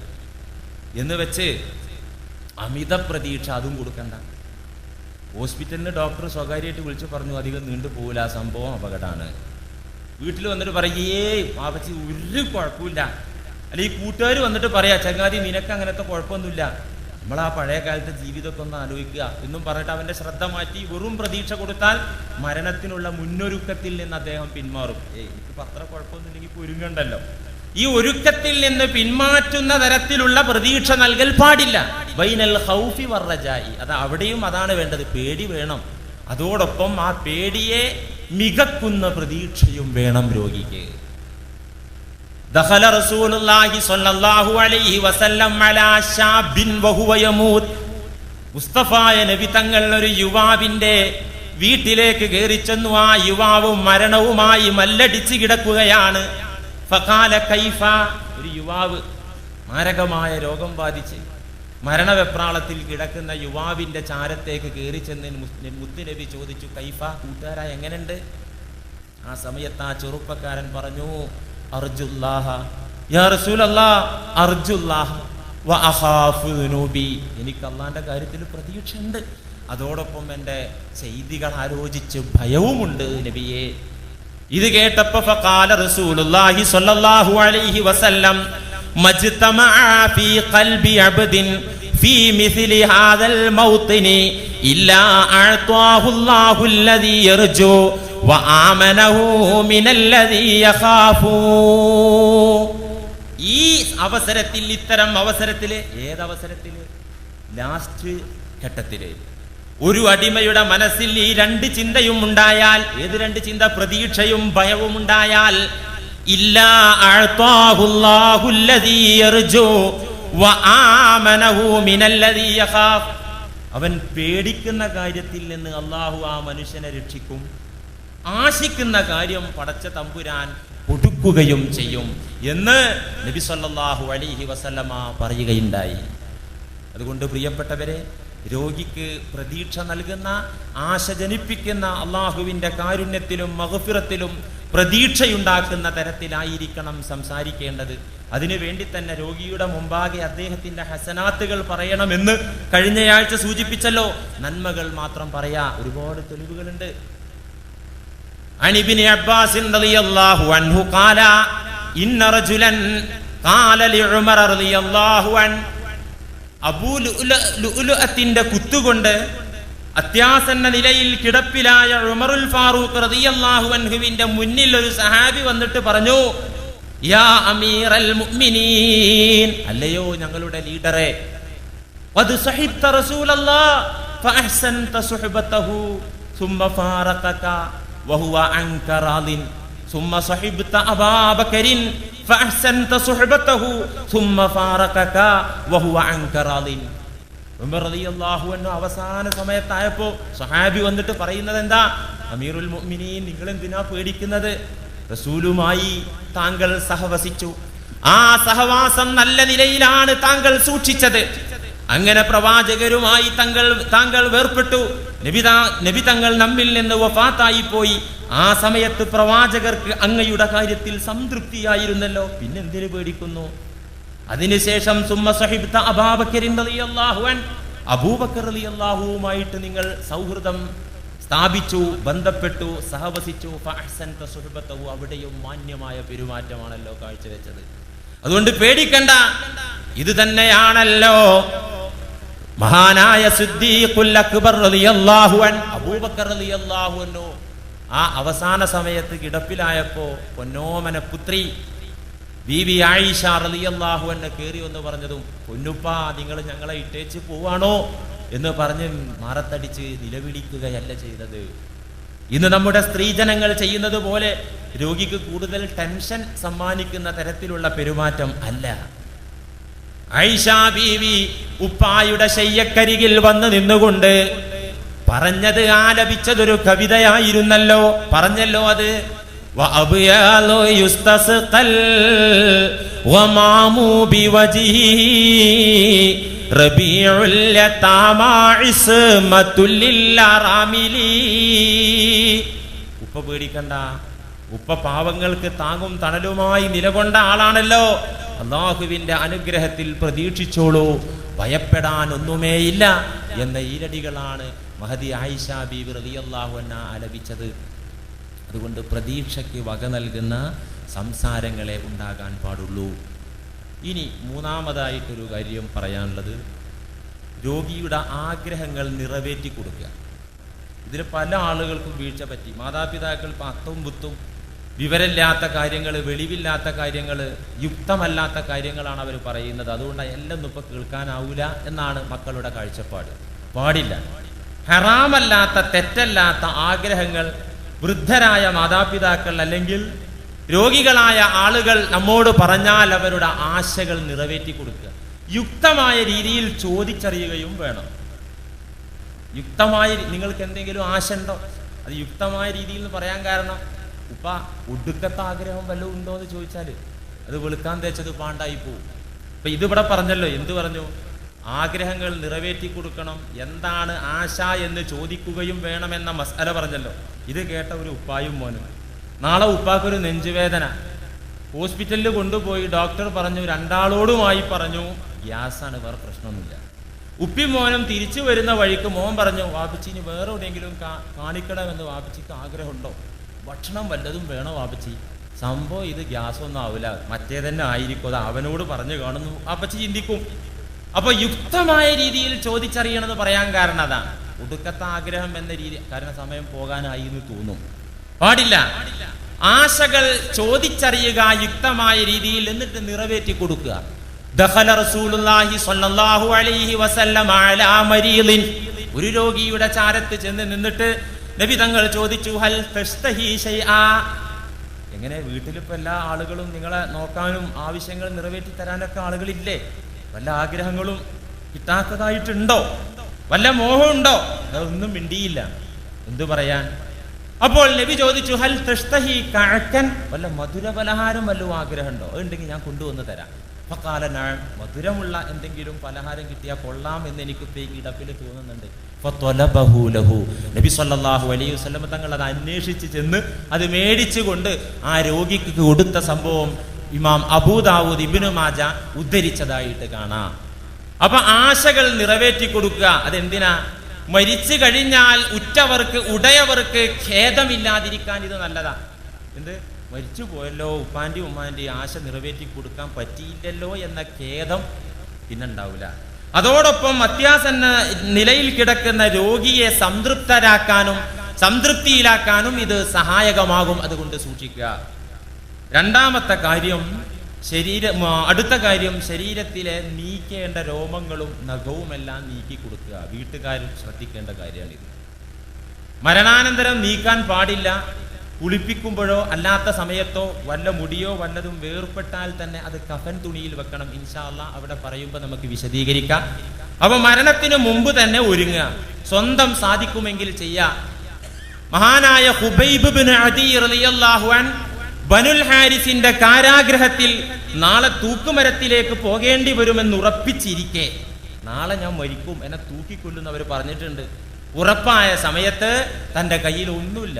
എന്ന് വെച്ച് അമിത പ്രതീക്ഷ അതും കൊടുക്കണ്ട. ഹോസ്പിറ്റലിന് ഡോക്ടർ സ്വകാര്യമായിട്ട് വിളിച്ചു പറഞ്ഞു അധികം നീണ്ടു പോകില്ല, സംഭവം അപകടമാണ്. വീട്ടിൽ വന്നിട്ട് പറയേ പാപ്പച്ചി ഒരു കുഴപ്പമില്ല, അല്ലെങ്കിൽ കൂട്ടുകാർ വന്നിട്ട് പറയാ ചങ്ങാതി നിനക്ക് അങ്ങനത്തെ കുഴപ്പമൊന്നുമില്ല, നമ്മൾ ആ പഴയ കാലത്തെ ജീവിതമൊക്കെ ഒന്ന് ആലോചിക്കുക എന്നും പറഞ്ഞിട്ട് അവന്റെ ശ്രദ്ധ മാറ്റി വെറും പ്രതീക്ഷ കൊടുത്താൽ മരണത്തിനുള്ള മുന്നൊരുക്കത്തിൽ നിന്ന് അദ്ദേഹം പിന്മാറും. എനിക്കിപ്പോൾ അത്ര കുഴപ്പമൊന്നുമില്ലെങ്കിൽ ഇപ്പോൾ ഒരുങ്ങണ്ടല്ലോ. ഈ ഒരുക്കത്തിൽ നിന്ന് പിന്മാറ്റുന്ന തരത്തിലുള്ള പ്രതീക്ഷ നൽകൽ പാടില്ല. ബൈനൽ ഖൗഫി വറജായി, അത് അവിടെയും അതാണ് വേണ്ടത്. പേടി വേണം, അതോടൊപ്പം ആ പേടിയെ മികക്കുന്ന പ്രതീക്ഷയും വേണം രോഗിക്ക്. ദഖല റസൂലുള്ളാഹി സ്വല്ലല്ലാഹു അലൈഹി വസല്ലം അലാ ശാബിൻ വഹുവ യമൂത്. മുസ്തഫായ നബി തങ്ങൾ ഒരു യുവാവിന്റെ വീട്ടിലേക്ക് കയറി ചെന്നു. ആ യുവാവ് മരണവുമായി മല്ലടിച്ച് കിടക്കുകയാണ്. ഫഖാല കൈഫ, ഒരു യുവാവ് മാരകമായ രോഗം ബാധിച്ച് മരണവെപ്രാളത്തിൽ കിടക്കുന്ന യുവാവിന്റെ ചാരത്തേക്ക് കയറി ചെന്ന് മുത്തുനബി ചോദിച്ചു, കൈഫ, കൂട്ടുകാരാ എങ്ങനെയുണ്ട്? ആ സമയത്ത് ആ ചെറുപ്പക്കാരൻ പറഞ്ഞു, അർജുല്ലാഹ യാ റസൂലല്ലാഹ്, അർജുല്ലാഹ വ അഖാഫു ദുനൂബി, എനിക്ക് അല്ലാഹുവിന്റെ കാര്യത്തിൽ പ്രതീക്ഷയുണ്ട്, അതോടൊപ്പം എൻ്റെ ചെയ്തികൾ ആലോചിച്ച് ഭയവുമുണ്ട് നബിയേ. ഇത് കേട്ടപ്പോൾ ഫഖാല റസൂലുള്ളാഹി സ്വല്ലല്ലാഹു അലൈഹി വസല്ലം മജ്തമഅ ഫീ ഖൽബി അബ്ദിൻ ഫീ മിസ്ലി ഹാദൽ മൗതിനി ഇല്ലാ അഅതാഹു അല്ലാഹുല്ലദീ യർജു വആമനഹു മിനല്ലദീ യഖാഫു. ഈ അവസരത്തിൽ, ഇത്തരം അവസരത്തില്, ഏതവസരത്തില്? ലാസ്റ്റ് ഘട്ടത്തില് ഒരു അടിമയുടെ മനസ്സിൽ ഈ രണ്ട് ചിന്തയും ഉണ്ടായാൽ, ഏത് രണ്ട് ചിന്ത? പ്രതീക്ഷയും ഭയവും ഉണ്ടായാൽ, ഇല്ലാ അഅതാഹുല്ലാഹുല്ലദീ യർജു വആമനഹു മിനല്ലദീ യഖാഫ്. അവൻ പേടിക്കുന്ന കാര്യത്തിൽ നിന്ന് അല്ലാഹു ആ മനുഷ്യനെ രക്ഷിക്കും, ആശിക്കുന്ന കാര്യം പടച്ച തമ്പുരാൻ കൊടുക്കുകയും ചെയ്യും എന്ന് നബി സല്ലല്ലാഹു അലൈഹി വസല്ലമ പറയുകയുണ്ടായി. അതുകൊണ്ട് പ്രിയപ്പെട്ടവരെ, രോഗിക്ക് പ്രതീക്ഷ നൽകുന്ന, ആശ ജനിപ്പിക്കുന്ന അള്ളാഹുവിൻ്റെ കാരുണ്യത്തിലും മഗ്ഫിറത്തിലും പ്രതീക്ഷയുണ്ടാക്കുന്ന തരത്തിലായിരിക്കണം സംസാരിക്കേണ്ടത്. അതിനു വേണ്ടി തന്നെ രോഗിയുടെ മുമ്പാകെ അദ്ദേഹത്തിന്റെ ഹസനാത്തുകൾ പറയണമെന്ന് കഴിഞ്ഞയാഴ്ച സൂചിപ്പിച്ചല്ലോ. നന്മകൾ മാത്രം പറയാ, ഒരുപാട് തെളിവുകളുണ്ട്. عن ابن عباس رضي الله عنه قال إن رجلا قال لعمر رضي الله عنه. അബൂ ലുഅലുഅത്തിന്റെ കുത്തുകൊണ്ട് അത്യാസന്ന നിലയിൽ കിടപ്പിലായ ഉമറുൽ ഫാറൂഖ് റളിയല്ലാഹു അൻഹുവിന്റെ മുന്നിൽ ഒരു സഹാബി വന്നിട്ട് പറഞ്ഞു, യാ അമീറൽ മുഅ്മിനീൻ, അല്ലയോ ഞങ്ങളുടെ ലീഡറെ, വദ് സഹിബ്ത റസൂലല്ലാഹ് ഫഅഹ്സൻത സുഹ്ബതഹു സുമ്മ ഫാറഖക വഹുവ അൻക റാദിൻ സുമ്മ സഹിബ്ത അബാ ബക്കറിൻ ഫഅഹ്സൻത സുഹ്ബതഹു സുമ്മ ഫാറഖക വഹുവ അൻക റാദിൻ. ഉമർ റളിയല്ലാഹു അൻഹു അവസാന സമയത്തായപ്പോ സഹാബി വന്നിട്ട് പറയുന്നത് എന്താ? അമീറുൽ മുഅ്മിനീൻ, നിങ്ങൾ എന്തിനാ പേടിക്കുന്നത്? റസൂലുമായി താങ്കൾ സഹവസിച്ചു, ആ സഹവാസം നല്ല നിലയിലാണ് താങ്കൾ സൂക്ഷിച്ചത്. അങ്ങനെ പ്രവാചകരുമായി താങ്കൾ വേർപെട്ടു, നബി തങ്ങൾ നമ്മിൽ നിന്ന് വഫാത്തായി പോയി. ആ സമയത്ത് പ്രവാചകർക്ക് അങ്ങയുടെ കാര്യത്തിൽ സംതൃപ്തിയായിരുന്നല്ലോ, പിന്നെന്തിനു പേടിക്കുന്നു? അതിനുശേഷം സുമ്മ സഹിബ്ത അബൂബക്കർ റളിയല്ലാഹു അൻഹു, അബൂബക്കർ റളിയല്ലാഹുവുമായിട്ട് നിങ്ങൾ സൗഹൃദം സ്ഥാപിച്ചു, ബന്ധപ്പെട്ടു, സഹവസിച്ചു. ഫഅഹ്സൻത സുഹ്ബതഹു, അവിടെയും മാന്യമായ പെരുമാറ്റമാണല്ലോ കാഴ്ചവെച്ചത്. അതുകൊണ്ട് പേടിക്കണ്ട. ഇത് തന്നെയാണല്ലോ മഹാനായ സിദ്ദീഖുൽ അക്ബർ റളിയല്ലാഹു അൻഹു, അബൂബക്കർ റളിയല്ലാഹു അൻഹു ആ അവസാന സമയത്ത് കിടപ്പിലായപ്പോ പൊന്നോമന പുത്രി ബീബി ആയിഷ റളിയല്ലാഹു അൻഹ കേറി വന്ന് പറഞ്ഞതും, പൊന്നുപ്പാ നിങ്ങൾ ഞങ്ങളെ ഇട്ടേച്ച് പോവാണോ എന്ന് പറഞ്ഞ് മാറത്തടിച്ച് നിലവിളിക്കുകയല്ല ചെയ്തത്. ഇന്ന് നമ്മുടെ സ്ത്രീജനങ്ങൾ ചെയ്യുന്നത് പോലെ രോഗിക്ക് കൂടുതൽ ടെൻഷൻ സമ്മാനിക്കുന്ന തരത്തിലുള്ള പെരുമാറ്റം അല്ല. ആയിഷ ബീവി ഉപ്പായുടെ ശയ്യക്കരികിൽ വന്ന് നിന്നുകൊണ്ട് പറഞ്ഞത്, ആലപിച്ചതൊരു കവിതയായിരുന്നല്ലോ. പറഞ്ഞല്ലോ അത്, വഅബ്യാലു യുസ്തസ്ഖൽ വമാമു ബിവജിഹി റബീഉൽ യതാമാ ഇസ്മത്തുൽ ലിൽറാമിലി. ഉപ്പ പേടിക്കണ്ട, ഉപ്പ പാവങ്ങൾക്ക് താങ്ങും തണലുമായി നിലകൊണ്ട ആളാണല്ലോ. അല്ലാഹുവിന്റെ അനുഗ്രഹത്തിൽ പ്രതീക്ഷിച്ചോളൂ, ഭയപ്പെടാൻ ഒന്നുമേയില്ല എന്ന ഈരടികളാണ് മഹദി ആയിഷ ബീബി റളിയല്ലാഹു അൻഹ ആലപിച്ചത്. അതുകൊണ്ട് പ്രതീക്ഷയ്ക്ക് വക നൽകുന്ന സംസാരങ്ങളെ ഉണ്ടാകാൻ പാടുള്ളൂ. ഇനി മൂന്നാമതായിട്ടൊരു കാര്യം പറയാനുള്ളത്, രോഗിയുടെ ആഗ്രഹങ്ങൾ നിറവേറ്റി കൊടുക്കുക. ഇതിൽ പല ആളുകൾക്കും വീഴ്ച പറ്റി. മാതാപിതാക്കൾ പത്തും പുത്തും വിവരമില്ലാത്ത കാര്യങ്ങൾ, വെളിവില്ലാത്ത കാര്യങ്ങൾ, യുക്തമല്ലാത്ത കാര്യങ്ങളാണ് അവർ പറയുന്നത്. അതുകൊണ്ട് എല്ലാം ഇപ്പം കേൾക്കാനാവൂല എന്നാണ് മക്കളുടെ കാഴ്ചപ്പാട്. പാടില്ല. ഹറാമല്ലാത്ത, തെറ്റല്ലാത്ത ആഗ്രഹങ്ങൾ വൃദ്ധരായ മാതാപിതാക്കൾ അല്ലെങ്കിൽ രോഗികളായ ആളുകൾ നമ്മോട് പറഞ്ഞാൽ അവരുടെ ആശകൾ നിറവേറ്റി കൊടുക്കുക. യുക്തമായ രീതിയിൽ ചോദിച്ചറിയുകയും വേണം. യുക്തമായ, നിങ്ങൾക്ക് എന്തെങ്കിലും ആശ ഉണ്ടോ? അത് യുക്തമായ രീതിയിൽ എന്ന് പറയാൻ കാരണം, ഉപ്പ ഒടുക്കത്തെ ആഗ്രഹം വല്ലതും ഉണ്ടോ എന്ന് ചോദിച്ചാൽ അത് വെളുക്കാൻ തേച്ചത് പാണ്ടായി പോവും. അപ്പൊ ഇതിവിടെ പറഞ്ഞല്ലോ, എന്ത് പറഞ്ഞു? ആഗ്രഹങ്ങൾ നിറവേറ്റി കൊടുക്കണം. എന്താണ് ആശ എന്ന് ചോദിക്കുകയും വേണമെന്ന മസ്അല പറഞ്ഞല്ലോ. ഇത് കേട്ട ഒരു ഉപ്പായും മോനും, നാളെ ഉപ്പാക്കൊരു നെഞ്ചുവേദന, ഹോസ്പിറ്റലിൽ കൊണ്ടുപോയി ഡോക്ടർ പറഞ്ഞു, രണ്ടാളോടുമായി പറഞ്ഞു ഗ്യാസാണ്, വേറെ പ്രശ്നമൊന്നുമില്ല. ഉപ്പി മോനും തിരിച്ചു വരുന്ന വഴിക്ക് മോൻ പറഞ്ഞു, വാപ്പിച്ചിന് വേറെ എവിടെയെങ്കിലും കാണിക്കണമെന്ന് വാപ്പിച്ചിക്ക് ആഗ്രഹമുണ്ടോ? ഭക്ഷണം വല്ലതും വേണോ വാപ്പിച്ചി? സംഭവം ഇത് ഗ്യാസൊന്നും ആവില്ല, മറ്റേ തന്നെ ആയിരിക്കും, അത് അവനോട് പറഞ്ഞു കാണുന്നു അപ്പച്ചി ചിന്തിക്കും. അപ്പൊ യുക്തമായ രീതിയിൽ ചോദിച്ചറിയണമെന്ന് പറയാൻ കാരണം അതാണ്. ഒടുക്കത്തെ ആഗ്രഹം എന്ന രീതി, കാരണം സമയം പോകാനായി എന്ന് തോന്നും, പാടില്ല. ആശകൾ ചോദിച്ചറിയുക യുക്തമായ രീതിയിൽ, എന്നിട്ട് നിറവേറ്റി കൊടുക്കുക. ദഖല റസൂലുള്ളാഹി സ്വല്ലല്ലാഹു അലൈഹി വസല്ലം അലാ മരീദിൻ, ഒരു രോഗിയുടെ ചാരത്ത് ചെന്ന് നിന്നിട്ട് നബി തങ്ങൾ ചോദിച്ചു, ഹൽ തസ്തഹി ശൈആ, എങ്ങനെ വീട്ടിലിപ്പോ എല്ലാ ആളുകളും നിങ്ങളെ നോക്കാനും ആവശ്യങ്ങൾ നിറവേറ്റി തരാനൊക്കെ ആളുകളില്ലേ? വല്ല ആഗ്രഹങ്ങളും കിട്ടാത്തതായിട്ടുണ്ടോ? വല്ല മോഹമുണ്ടോ? അതൊന്നും മിണ്ടിയില്ല. എന്തു പറയാൻ? അപ്പോൾ നബി ചോദിച്ചു, ഹൽ തസ്തഹി കഅക്കൻ, വല്ല മധുര പലഹാരം വല്ലതും ആഗ്രഹമുണ്ടോ? അതുണ്ടെങ്കിൽ ഞാൻ കൊണ്ടുവന്ന് തരാം. ഫഖാല നഅം, മധുരമുള്ള എന്തെങ്കിലും പലഹാരം കിട്ടിയാൽ കൊള്ളാം എന്ന് എനിക്ക് കിടപ്പിൽ തോന്നുന്നുണ്ട്. ഫത്വലബഹു ലഹു, നബി സല്ലല്ലാഹു അലൈഹി വസല്ലം തങ്ങൾ അത് അന്വേഷിച്ച് ചെന്ന് അത് മേടിച്ചുകൊണ്ട് ആ രോഗിക്ക് കൊടുത്ത സംഭവം ഇമാം അബൂ ദാവൂദ്, ഇബ്നു മാജ ഉദ്ധരിച്ചതായിട്ട് കാണാം. അപ്പൊ ആശകൾ നിറവേറ്റി കൊടുക്കുക. അതെന്തിനാ? മരിച്ചു കഴിഞ്ഞാൽ ഉറ്റവർക്ക് ഉടയവർക്ക് ഖേദമില്ലാതിരിക്കാൻ ഇത് നല്ലതാ. എന്ത് മരിച്ചു പോയല്ലോ, ഉപ്പാൻ്റെ ഉമ്മാൻ്റെ ആശ നിറവേറ്റി കൊടുക്കാൻ പറ്റിയില്ലല്ലോ എന്ന ഖേദം പിന്നുണ്ടാവില്ല. അതോടൊപ്പം അത്യാസന്ന നിലയിൽ കിടക്കുന്ന രോഗിയെ സംതൃപ്തരാക്കാനും സംതൃപ്തിയിലാക്കാനും ഇത് സഹായകമാകും. അതുകൊണ്ട് സൂക്ഷിക്കുക. രണ്ടാമത്തെ കാര്യം, അടുത്ത കാര്യം, ശരീരത്തിലെ നീക്കേണ്ട രോമങ്ങളും നഖവുമെല്ലാം നീക്കി കൊടുക്കുക. വീട്ടുകാരും ശ്രദ്ധിക്കേണ്ട കാര്യമാണിത്. മരണാനന്തരം നീക്കാൻ പാടില്ല. കുളിപ്പിക്കുമ്പോഴോ അല്ലാത്ത സമയത്തോ വല്ല മുടിയോ വല്ലതും വേർപ്പെട്ടാൽ തന്നെ അത് കഫൻ തുണിയിൽ വെക്കണം. ഇൻഷാ അല്ലാഹ് അവിടെ പറയുമ്പോൾ നമുക്ക് വിശദീകരിക്കാം. അപ്പൊ മരണത്തിന് മുമ്പ് തന്നെ ഒരുങ്ങുക, സ്വന്തം സാധിക്കുമെങ്കിൽ ചെയ്യാം. മഹാനായ ഖുബൈബ് ഇബ്നു അദി റളിയല്ലാഹു അൻഹു ബനുൽ ഹാരിസിന്റെ കാരാഗ്രഹത്തിൽ നാളെ തൂക്കുമരത്തിലേക്ക് പോകേണ്ടി വരുമെന്ന് ഉറപ്പിച്ചിരിക്കെ, നാളെ ഞാൻ മരിക്കും, എന്നെ തൂക്കിക്കൊല്ലുന്നവർ പറഞ്ഞിട്ടുണ്ട്. ഉറപ്പായ സമയത്ത് തന്റെ കയ്യിൽ ഒന്നുമില്ല.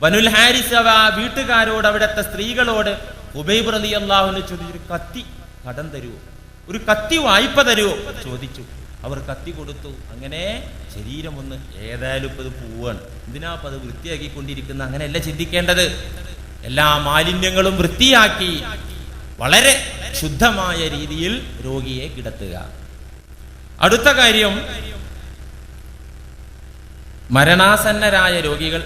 ബനുൽ ഹാരിസ് വീട്ടുകാരോട്, അവിടുത്തെ സ്ത്രീകളോട് ഖുബൈബ് റളിയല്ലാഹു അൻഹു ചോദിച്ചു, കത്തി കടം തരുമോ, ഒരു കത്തി വായ്പ തരുമോ ചോദിച്ചു. അവർ കത്തി കൊടുത്തു. അങ്ങനെ ശരീരം ഒന്ന്, ഏതായാലും ഇപ്പൊ ഇത് പോവാണ്, എന്തിനാ അത് വൃത്തിയാക്കിക്കൊണ്ടിരിക്കുന്ന, അങ്ങനെയല്ല ചിന്തിക്കേണ്ടത്. എല്ലാ മാലിന്യങ്ങളും വൃത്തിയാക്കി വളരെ ശുദ്ധമായ രീതിയിൽ രോഗിയെ കിടത്തുക. അടുത്ത കാര്യം, മരണാസന്നരായ രോഗികൾ,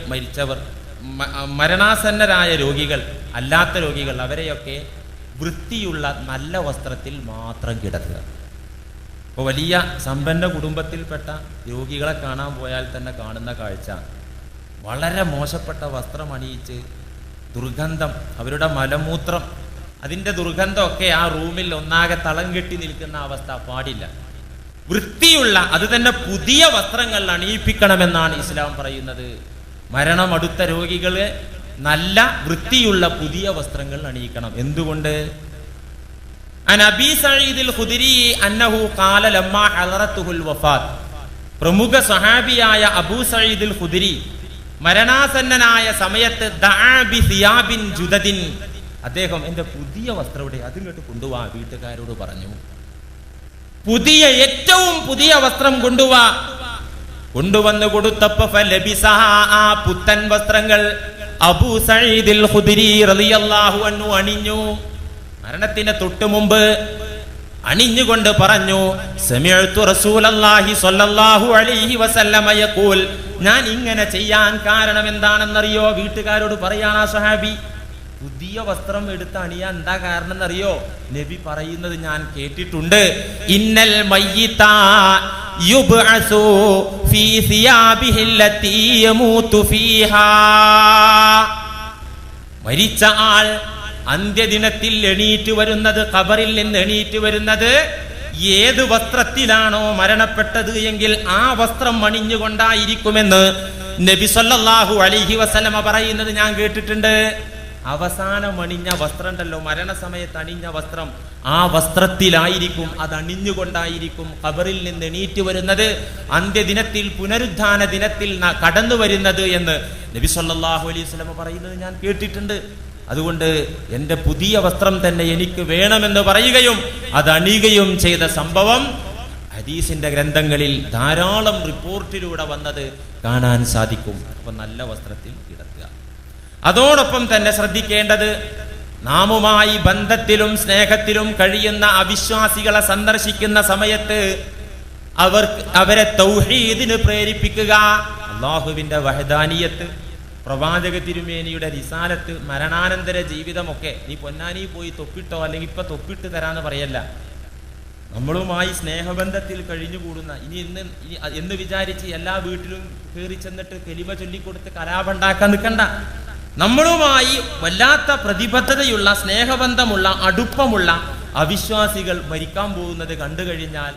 മരണാസന്നരായ രോഗികൾ അല്ലാത്ത രോഗികൾ, അവരെയൊക്കെ വൃത്തിയുള്ള നല്ല വസ്ത്രത്തിൽ മാത്രം കിടത്തുക. ഇപ്പോൾ വലിയ സമ്പന്ന കുടുംബത്തിൽപ്പെട്ട രോഗികളെ കാണാൻ പോയാൽ തന്നെ കാണുന്ന കാഴ്ച, വളരെ മോശപ്പെട്ട വസ്ത്രം അണിയിച്ച്, ദുർഗന്ധം, അവരുടെ മലമൂത്രം, അതിൻ്റെ ദുർഗന്ധമൊക്കെ ആ റൂമിൽ ഒന്നാകെ തളം കെട്ടി നിൽക്കുന്ന അവസ്ഥ പാടില്ല. വൃത്തിയുള്ള, അത് തന്നെ പുതിയ വസ്ത്രങ്ങൾ അണിയിപ്പിക്കണമെന്നാണ് ഇസ്ലാം പറയുന്നത്. മരണം അടുത്ത രോഗികളെ നല്ല വൃത്തിയുള്ള പുതിയ വസ്ത്രങ്ങൾ അണിയിക്കണം. എന്തുകൊണ്ട്? അൻ അബീ സഈദിൽ ഖുദരി അന്നഹു ഖാല ലമ്മാ ഹളറത്തുൽ വഫാത്ത്, പ്രമുഖ സഹാബിയായ അബൂ സഈദിൽ ഖുദരി മരണാസന്നനായ സമയത്ത് ദഅ ബി സിയാബിൻ ജുദദിൻ, അദ്ദേഹം എൻ്റെ പുതിയ വസ്ത്രം ഇവിടെ, അതിങ്ങോട്ട് കൊണ്ടുപോവാ, വീട്ടുകാരോട് പറഞ്ഞു. പുതിയ, ഏറ്റവും പുതിയ വസ്ത്രം കൊണ്ടുവന്ന് കൊടുത്തപ്പോ ഫലബിസഹാ, ആ പുത്തൻ വസ്ത്രങ്ങൾ അബൂ സഈദിൽ ഖുദരി റളിയല്ലാഹു അൻഹു അണിഞ്ഞു. മരണത്തിന് തൊട്ടു മുമ്പ് അണിഞ്ഞുകൊണ്ട് പറഞ്ഞു, സമിഅ്തു റസൂലല്ലാഹി സ്വല്ലല്ലാഹു അലൈഹി വസല്ലമ യഖൂൽ, ഞാൻ ഇങ്ങനെ ചെയ്യാൻ കാരണം എന്താണെന്നറിയോ? വീട്ടുകാരോട് പറയാണ് ആ സ്വഹാബി. പുതിയ വസ്ത്രം എടുത്ത് അണിയാൻ എന്താ കാരണം എന്നറിയോ? നബി പറയുന്നത് ഞാൻ കേട്ടിട്ടുണ്ട്, ഇന്നൽ മയ്യിത യുബ്അസു ഫീ സിയാബിഹി അല്ലതി യമൂതു ഫീഹാ, മരിച്ച ആൾ അന്ത്യദിനത്തിൽ എണീറ്റ് വരുന്നത്, ഖബറിൽ നിന്ന് എണീറ്റ് വരുന്നത് ഏത് വസ്ത്രത്തിലാണോ മരണപ്പെട്ടത് എങ്കിൽ ആ വസ്ത്രം അണിഞ്ഞുകൊണ്ടായിരിക്കുമെന്ന് നബി സല്ലല്ലാഹു അലൈഹി വസല്ലമ പറയുന്നത് ഞാൻ കേട്ടിട്ടുണ്ട്. അവസാനം അണിഞ്ഞ വസ്ത്രം ഉണ്ടല്ലോ, മരണസമയത്ത് അണിഞ്ഞ വസ്ത്രം, ആ വസ്ത്രത്തിലായിരിക്കും, അത് അണിഞ്ഞുകൊണ്ടായിരിക്കും ഖബറിൽ നിന്ന് എണീറ്റ് വരുന്നത്, അന്ത്യദിനത്തിൽ പുനരുദ്ധാന ദിനത്തിൽ കടന്നു വരുന്നത് എന്ന് നബി സല്ലല്ലാഹു അലൈഹി വസല്ലമ പറയുന്നത് ഞാൻ കേട്ടിട്ടുണ്ട്. അതുകൊണ്ട് എൻ്റെ പുതിയ വസ്ത്രം തന്നെ എനിക്ക് വേണമെന്ന് പറയുകയും അത് അണിയുകയും ചെയ്ത സംഭവം ഹദീസിന്റെ ഗ്രന്ഥങ്ങളിൽ ധാരാളം റിപ്പോർട്ടിലൂടെ വന്നത് കാണാൻ സാധിക്കും. അപ്പൊ നല്ല വസ്ത്രത്തിൽ കിടക്കുക. അതോടൊപ്പം തന്നെ ശ്രദ്ധിക്കേണ്ടത്, നാമുമായി ബന്ധത്തിലും സ്നേഹത്തിലും കഴിയുന്ന അവിശ്വാസികളെ സന്ദർശിക്കുന്ന സമയത്ത് അവരെ തൗഹീദിന് പ്രേരിപ്പിക്കുക. അല്ലാഹുവിന്റെ വഹദാനിയത്ത്, പ്രവാചക തിരുമേനിയുടെ റിസാലത്ത്, മരണാനന്തര ജീവിതമൊക്കെ നീ പൊന്നാനി പോയി തൊപ്പിട്ടോ അല്ലെങ്കിൽ ഇപ്പൊ തൊപ്പിട്ട് തരാന്ന് പറയല്ല. നമ്മളുമായി സ്നേഹബന്ധത്തിൽ കഴിഞ്ഞുകൂടുന്ന എന്ന് വിചാരിച്ച് എല്ലാ വീട്ടിലും കയറി ചെന്നിട്ട് കെലിമ ചൊല്ലിക്കൊടുത്ത് കലാപുണ്ടാക്കാൻ നിൽക്കണ്ട. നമ്മളുമായി വല്ലാത്ത പ്രതിബദ്ധതയുള്ള, സ്നേഹബന്ധമുള്ള, അടുപ്പമുള്ള അവിശ്വാസികൾ മരിക്കാൻ പോകുന്നത് കണ്ടു കഴിഞ്ഞാൽ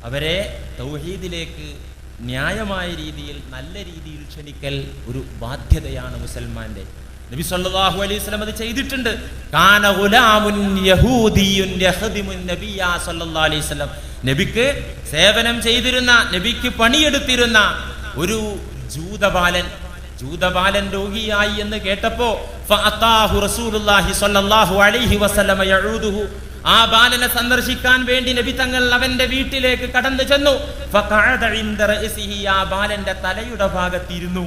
അവരെ തൗഹീദിലേക്ക് ന്യായമായ രീതിയിൽ, നല്ല രീതിയിൽ ക്ഷണിക്കൽ ഒരു ബാധ്യതയാണ് മുസൽമാന്റെ. നബി സല്ലല്ലാഹു അലൈഹി വസല്ലം അത് ചെയ്തിട്ടുണ്ട്. കാന ഗുലാമുൻ യഹൂദിയുൻ യഖദിമുൻ നബിയ സല്ലല്ലാഹു അലൈഹി വസല്ലം. നബിക്ക് സേവനം ചെയ്തിരുന്ന, നബിക്ക് പണിയെടുത്തിരുന്ന ഒരു ജൂതബാലൻ രോഗിയായി എന്ന് കേട്ടപ്പോ ഫഅതാഹു റസൂലുള്ളാഹി സ്വല്ലല്ലാഹു അലൈഹി വസല്ലം യഊദുഹു. ആ ബാലനെ സന്ദർശിക്കാൻ വേണ്ടി നബി തങ്ങൾ അവന്റെ വീട്ടിലേക്ക് കടന്നു ചെന്നു. ഫഖഅദ ഇൻദ റഅസിഹി. ആ ബാലന്റെ തലയുടെ ഭാഗത്തിരുന്നു.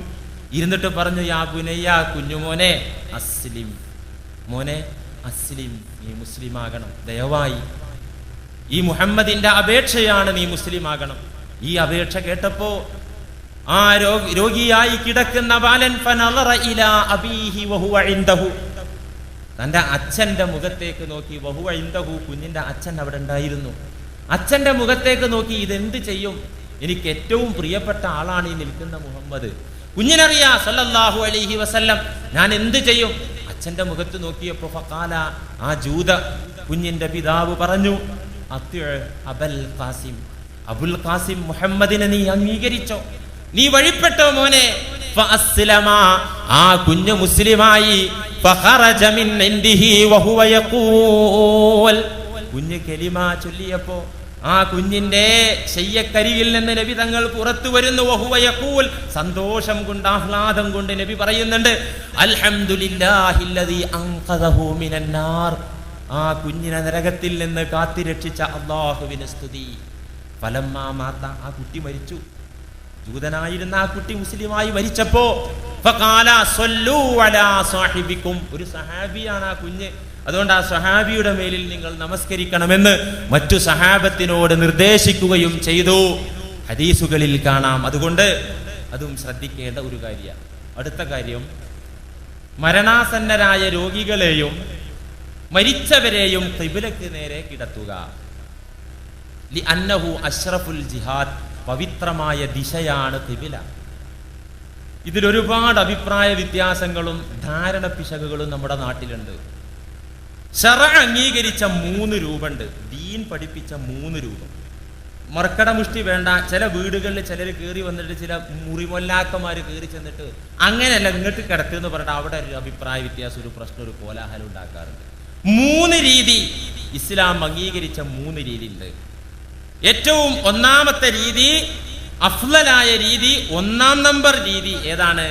ഇരുന്നിട്ട് പറഞ്ഞു, യാ ബുനയ്യ, കുഞ്ഞുമോനെ, അസ്ലിം, മോനെ അസ്ലിം, നീ മുസ്ലിം ആകണം, ദയവായി. ഈ മുഹമ്മദിന്റെ അപേക്ഷയാണ്, നീ മുസ്ലിം ആകണം. ഈ അപേക്ഷ കേട്ടപ്പോ ആ രോഗിയായി കിടക്കുന്ന ബാലൻ ഫനളറ ഇലാ അബീഹി വഹുവ ഇൻദഹു. തന്റെ അച്ഛന്റെ മുഖത്തേക്ക് നോക്കി. വഹുവ ഇൻദഹു, കുഞ്ഞിന്റെ അച്ഛൻ അവിടെ ഉണ്ടായിരുന്നു. അച്ഛന്റെ മുഖത്തേക്ക് നോക്കി, ഇതെന്ത് ചെയ്യും? എനിക്ക് ഏറ്റവും പ്രിയപ്പെട്ട ആളാണ് ഈ നിൽക്കുന്ന മുഹമ്മദ്. കുഞ്ഞിനറിയാ സല്ലല്ലാഹു അലൈഹി വസല്ലം ഞാൻ എന്ത് ചെയ്യും? അച്ഛന്റെ മുഖത്ത് നോക്കിയപ്പോ ഫഖാല, ആ ജൂത കുഞ്ഞിന്റെ പിതാവ് പറഞ്ഞു, അബൽ ഖാസിം, അബുൽ ഖാസിം മുഹമ്മദിനെ നീ അംഗീകരിച്ചോ, നീ വഴിപ്പെട്ടോ മോനെ. ഫഅസ്ലമ, ആ കുഞ്ഞ് മുസ്ലിമായി. ഫഖറജ മിൻ ഇൻദിഹി വഹുവ യഖൂൽ, കുഞ്ഞ് കലിമ ചൊല്ലിയപ്പോ ആ കുഞ്ഞിന്റെ ശയ്യക്കരിയിൽ നിന്ന് നബി തങ്ങൾ പുറത്തു വരുന്നു. വഹുവ യഖൂൽ, സന്തോഷം കൊണ്ട്, ആഹ്ലാദം കൊണ്ട് നബി പറയുന്നുണ്ട്, അൽഹംദുലില്ലാഹില്ലദീ അൻഖദഹു മിനന്നാർ. ആ കുഞ്ഞിനെ നരകത്തിൽ നിന്ന് കാത്തിരക്ഷിച്ച അല്ലാഹുവിന് സ്തുതി. ഫലമ്മാ മാത, ആ കുട്ടി മരിച്ചു. ജൂതനായിരുന്ന ആ കുട്ടി മുസ്ലിമായി മരിച്ചപ്പോ ഫഖാല സ്വല്ലൂ അലാ സാഹിബിക്കും, ഒരു സഹാബിയാണ് ആ കുഞ്ഞ്, അതുകൊണ്ട് ആ സഹാബിയുടെ മേലിൽ നിങ്ങൾ നമസ്കരിക്കണമെന്ന് മറ്റു സഹാബത്തിനോട് നിർദ്ദേശിക്കുകയും ചെയ്തു. ഹദീസുകളിൽ കാണാം. അതുകൊണ്ട് അതും ശ്രദ്ധിക്കേണ്ട ഒരു കാര്യമാണ്. അടുത്ത കാര്യം, മരണാസന്നരായ രോഗികളെയും മരിച്ചവരെയും ഖിബ്ലക്ക് നേരെ കിടത്തുക. ലിഅന്നഹു അഷ്റഫുൽ ജിഹാദ്, പവിത്രമായ ദിശയാണ് ഖിബ്ല. ഇതിലൊരുപാട് അഭിപ്രായ വ്യത്യാസങ്ങളും ധാരണ പിശകുകളും നമ്മുടെ നാട്ടിലുണ്ട്. ശറഅ അംഗീകരിച്ച 3 രൂപമുണ്ട്. ദീൻ പഠിപ്പിച്ച 3 രൂപം. മർക്കടമുഷ്ടി വേണ്ട. ചില വീടുകളിൽ ചിലർ കയറി വന്നിട്ട്, ചില മുറിമൊല്ലാക്കന്മാർ കയറി ചെന്നിട്ട് അങ്ങനെയല്ല ഇങ്ങോട്ട് കിടക്കുമെന്ന് പറഞ്ഞിട്ട് അവിടെ ഒരു അഭിപ്രായ വ്യത്യാസം, ഒരു പ്രശ്നം, ഒരു കോലാഹലം ഉണ്ടാക്കാറുണ്ട്. 3 രീതി ഇസ്ലാം അംഗീകരിച്ച 3 രീതി ഉണ്ട്. ഏറ്റവും ഒന്നാമത്തെ രീതി, അഫ്ളലായ രീതി, 1-ാം നമ്പർ രീതി ഏതാണ്?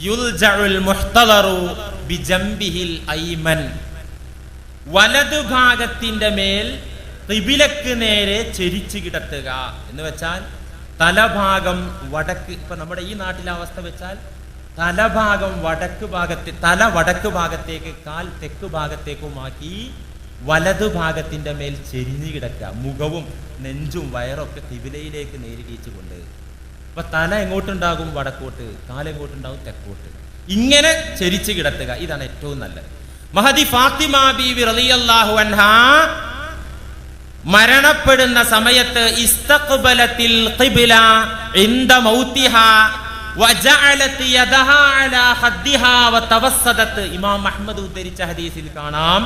യുൽജഉൽ മുഹ്തളറു ബിജംബിഹിൽ ഐമൻ, വലതുഭാഗത്തിന്റെ മേൽ ഖിബ്ലക്ക് നേരെ ചെരിച്ചു കിടത്തുക. എന്ന് വെച്ചാൽ തലഭാഗം വടക്ക്, ഇപ്പൊ നമ്മുടെ ഈ നാട്ടിലെ അവസ്ഥ വെച്ചാൽ തലഭാഗം തല വടക്ക് ഭാഗത്തേക്ക്, കാൽ തെക്ക് ഭാഗത്തേക്കുമാക്കി വലതുഭാഗത്തിന്റെ മേൽ ചെരിഞ്ഞു കിടക്കുക. മുഖവും നെഞ്ചും വയറൊക്കെ ഖിബ്ലയിലേക്ക് നേരിടിച്ചുകൊണ്ട്. അപ്പൊ തല എങ്ങോട്ടുണ്ടാകും? വടക്കോട്ട്. കാലെങ്ങോട്ടുണ്ടാകും? തെക്കോട്ട്. ഇങ്ങനെ ചെരിച്ചു കിടത്തുക. ഇതാണ് ഏറ്റവും നല്ലത്. മഹദി ഫാത്തിമ ബീവി റളിയല്ലാഹു അൻഹാ മരണപ്പെടുന്ന സമയത്ത് ഇസ്തഖ്ബലത്തിൽ ഖിബ്ല ഇൻദ മൗതിഹാ വജഅലത് യദഹാ അലാ ഖദ്ദിഹാ വതവസ്സദത്. ഇമാം അഹ്മദ് ഉദ്ധരിച്ച ഹദീസിൽ കാണാം,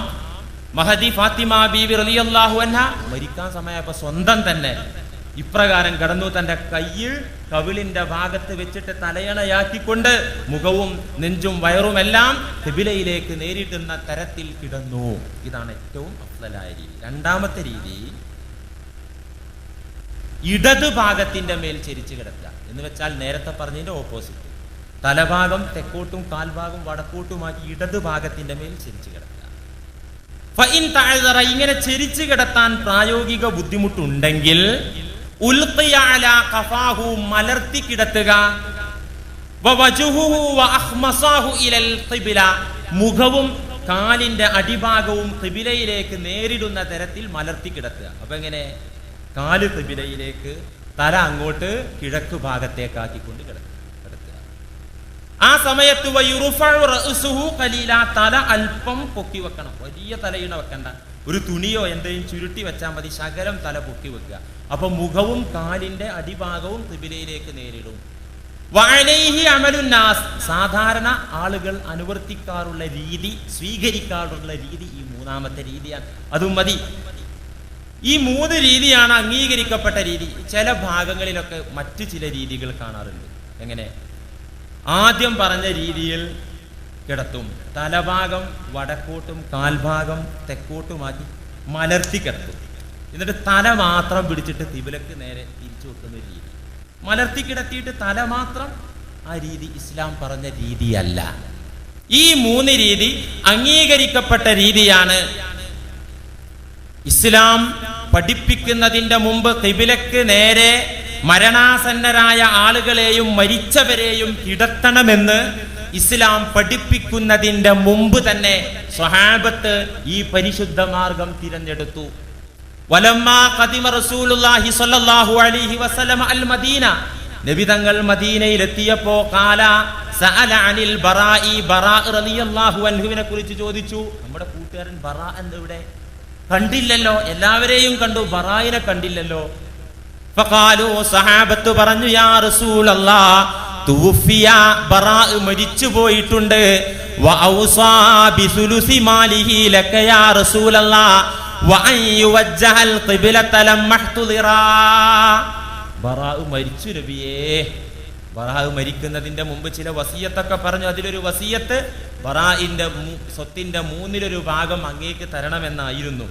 മഹദി ഫാത്തിമ ബീവി റളിയല്ലാഹു അൻഹ മരിക്കാൻ സമയപ്പോ സ്വന്തം തന്നെ ഇപ്രകാരം കടന്നു. തന്റെ കയ്യിൽ കവിളിന്റെ ഭാഗത്ത് വെച്ചിട്ട് തലയണയാക്കിക്കൊണ്ട് മുഖവും നെഞ്ചും വയറുമെല്ലാം ഖിബ്ലയിലേക്ക് നേരിടുന്ന തരത്തിൽ കിടന്നു. ഇതാണ് ഏറ്റവും അഫ്ളലായ രീതി. 2-ാമത്തെ രീതി, ഇടതു ഭാഗത്തിന്റെ മേൽ ചെരിച്ചു കിടക്കുക. എന്ന് വെച്ചാൽ നേരത്തെ പറഞ്ഞതിന്റെ ഓപ്പോസിറ്റ്. തലഭാഗം തെക്കോട്ടും കാൽഭാഗം വടക്കോട്ടുമാക്കി ഇടതു ഭാഗത്തിന്റെ മേൽ ചെരിച്ചു കിടക്കുക. ഫഇൻ തഅദറ, ഇങ്ങനെ ചെരിച്ചു കിടത്താൻ പ്രായോഗിക ബുദ്ധിമുട്ടുണ്ടെങ്കിൽ ഉൽഖിയ അലാ ഖഫാഹു, മലർത്തി കിടത്തുക. വവജുഹുഹു വഅഖ്മസാഹു ഇലൽ ഖിബ്ല, മുഖവും കാലിന്റെ അടിഭാഗവും ഖിബ്ലയിലേക്ക് നേരിടുന്ന തരത്തിൽ മലർത്തി കിടത്തുക. അപ്പൊ എങ്ങനെ? കാല് ഖിബ്ലയിലേക്ക്, തല അങ്ങോട്ട് കിഴക്ക് ഭാഗത്തേക്കാക്കിക്കൊണ്ട് കിടത്തുക. ആ സമയത്ത് വയുറുഫഉ റഅ്സുഹു ഖലീല, തല അല്പം പൊക്കി വെക്കണം. വലിയ തലയിണ വെക്കണ്ട, ഒരു തുണിയോ എന്തെങ്കിലും ചുരുട്ടി വെച്ചാൽ മതി, ശകലം തല പൊക്കി വെക്കുക. അപ്പൊ മുഖവും കാലിന്റെ അടിഭാഗവും ഖിബ്ലയിലേക്ക് നേരിടും. വഅലൈഹി അമലുന്നാസ്, സാധാരണ ആളുകൾ അനുവർത്തിക്കാറുള്ള രീതി, സ്വീകരിക്കാറുള്ള രീതി ഈ മൂന്നാമത്തെ രീതിയാണ്. അതും മതി. ഈ 3 രീതിയാണ് അംഗീകരിക്കപ്പെട്ട രീതി. ചില ഭാഗങ്ങളിലൊക്കെ മറ്റു ചില രീതികൾ കാണാറുണ്ട്. എങ്ങനെ? ആദ്യം പറഞ്ഞ രീതിയിൽ കിടത്തും, തലഭാഗം വടക്കോട്ടും കാൽഭാഗം തെക്കോട്ടുമാക്കി മലർത്തി കിടത്തും. എന്നിട്ട് തല മാത്രം പിടിച്ചിട്ട് ഖിബ്ലക്ക് നേരെ തിരിച്ചു വെക്കുന്ന രീതി. മലർത്തി കിടത്തിയിട്ട് തല മാത്രം, ആ രീതി ഇസ്ലാം പറഞ്ഞ രീതിയല്ല. ഈ 3 രീതി അംഗീകരിക്കപ്പെട്ട രീതിയാണ്. ഇസ്ലാം പഠിപ്പിക്കുന്നതിന്റെ മുമ്പ് ഖിബ്ലക്ക് നേരെ മരണാസന്നരായ ആളുകളെയും മരിച്ചവരെയും കിടത്തണമെന്ന് ഇസ്ലാം പഠിപ്പിക്കുന്നതിന്റെ മുമ്പ് തന്നെ സ്വഹാബത്ത് ഈ പരിശുദ്ധ മാർഗം തിരഞ്ഞെടുത്തു. വലമ്മാ ഖദിമ റസൂലുള്ളാഹി സ്വല്ലല്ലാഹു അലൈഹി വസല്ലം അൽ മദീന, നബി തങ്ങൾ മദീനയിലെത്തിയപ്പോ ഖാല സഅല അനിൽ ബറാഇ, ബറാ റളിയല്ലാഹു അൻഹുവിനെ കുറിച്ച് ചോദിച്ചു. നമ്മുടെ കൂട്ടുകാരൻ ബറാ എവിടെ? കണ്ടില്ലല്ലോ, എല്ലാവരെയും കണ്ടു, ബറായിനെ കണ്ടില്ലല്ലോ. ഫഖാലു, സഹാബത്ത് പറഞ്ഞു, യാ റസൂലല്ലാഹ് തുവഫിയ, ബറാ മരിച്ചു പോയിട്ടുണ്ട്. വഔസാ ബിസുലുസി മാലിഹി ലക യാ റസൂലല്ലാഹ് വഅൻ യുവജ്ജഹൽ ഖിബ്ലത ലമഹ്തുദിറാ. ബറാ മരിച്ചു നബിയേ. ബറാ മരിക്കുന്നതിന്റെ മുമ്പ് ചില വസിയത്തൊക്കെ പറഞ്ഞു. അതിലൊരു വസിയത്ത് ബറാഇന്റെ സ്വത്തിന്റെ 1/3 ഭാഗം അങ്ങേക്ക് തരണമെന്നായിരുന്നു.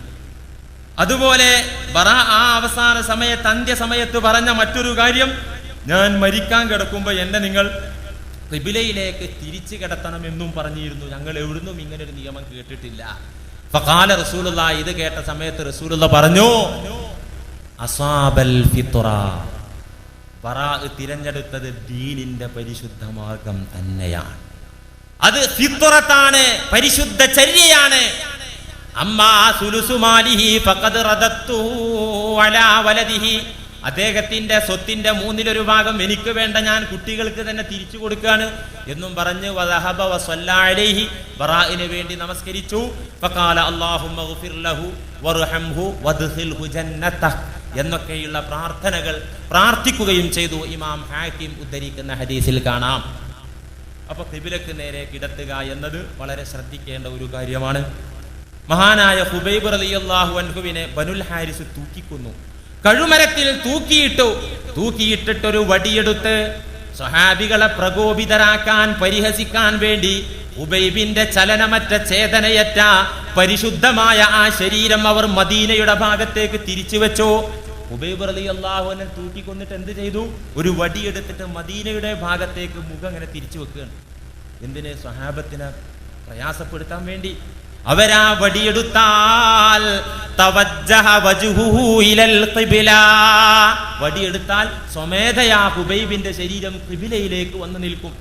അതുപോലെ ബറാ ആ അവസാന സമയത്ത്, അന്ത്യസമയത്ത് പറഞ്ഞ മറ്റൊരു കാര്യം, ഞാൻ മരിക്കാൻ കിടക്കുമ്പോൾ എന്നെ നിങ്ങൾ ഖിബ്ലയിലേക്ക് തിരിച്ചു കിടത്തണമെന്നും പറഞ്ഞിരുന്നു. ഞങ്ങൾ എവിടുന്നും ഇങ്ങനെ ഒരു നിയമം കേട്ടിട്ടില്ല. ഫഖാല റസൂലുള്ളാഹി, ഇത് കേട്ട സമയത്ത് റസൂലുള്ളാഹി പറഞ്ഞു, അസാബൽ ഫിത്ര, ബറാ തിരഞ്ഞെടുത്തത് ദീനിന്റെ പരിശുദ്ധ മാർഗം തന്നെയാണ്. അത് ഫിത്രത്താണ്, പരിശുദ്ധ ചര്യയാണ്. അമ്മാ സുലുസു മാലിഹി ഫഖദ് റദത്തുഹു അലാ വലദിഹി, അദ്ദേഹത്തിന്റെ സ്വത്തിന്റെ 1/3 ഭാഗം എനിക്ക് വേണ്ട, ഞാൻ കുട്ടികൾക്ക് തന്നെ തിരിച്ചു കൊടുക്കാണ് എന്നും പറഞ്ഞ് വദഹബ വസല്ല അലൈഹി, ബറാഇന് വേണ്ടി നമസ്കരിച്ചു. ഫഖാല അല്ലാഹുമ്മഗ്ഫിർ ലഹു വർഹംഹു വദ്ഖിൽഹു ജന്നതഹ എന്നൊക്കെയുള്ള പ്രാർത്ഥനകൾ പ്രാർത്ഥിക്കുകയും ചെയ്തു. ഇമാം ഹാക്കിം ഉദ്ധരിക്കുന്ന ഹദീസിൽ കാണാം. അപ്പൊ ഖിബ്ലക്ക് നേരെ കിടത്തുക എന്നത് വളരെ ശ്രദ്ധിക്കേണ്ട ഒരു കാര്യമാണ്. മഹാനായ ഖുബൈബ് റളിയല്ലാഹു അൻഹുവിനെ ബനുൽ ഹാരിസ് തൂക്കിക്കൊന്നു. കഴുമരത്തിൽ തൂക്കിയിട്ടിട്ടൊരു വടിയെടുത്ത് സ്വഹാബികളെ പ്രകോപിതരാക്കാൻ, പരിഹസിക്കാൻ വേണ്ടി ഖുബൈബിന്റെ ചലനമറ്റ ചേതനയറ്റ പരിശുദ്ധമായ ആ ശരീരം അവർ മദീനയുടെ ഭാഗത്തേക്ക് തിരിച്ചു വെച്ചു. ഖുബൈബ് റളിയല്ലാഹു അൻഹു തൂക്കിക്കൊന്നിട്ട് എന്ത് ചെയ്തു? ഒരു വടിയെടുത്തിട്ട് മദീനയുടെ ഭാഗത്തേക്ക് മുഖം ഇങ്ങനെ തിരിച്ചു വെക്കുകയാണ്. എന്തിന്? സ്വഹാബത്തിനെ പ്രയാസപ്പെടുത്താൻ വേണ്ടി. അവരാ വടിയെടുത്താൽ തവജ്ജഹ വജ്ഹുഹു ഇലൽ ഖിബ്ല, വടിയെടുത്താൽ സ്വമേധയാ ഖുബൈബിന്റെ ശരീരം ഖിബ്ലയിലേക്ക് വന്നു നിൽക്കും.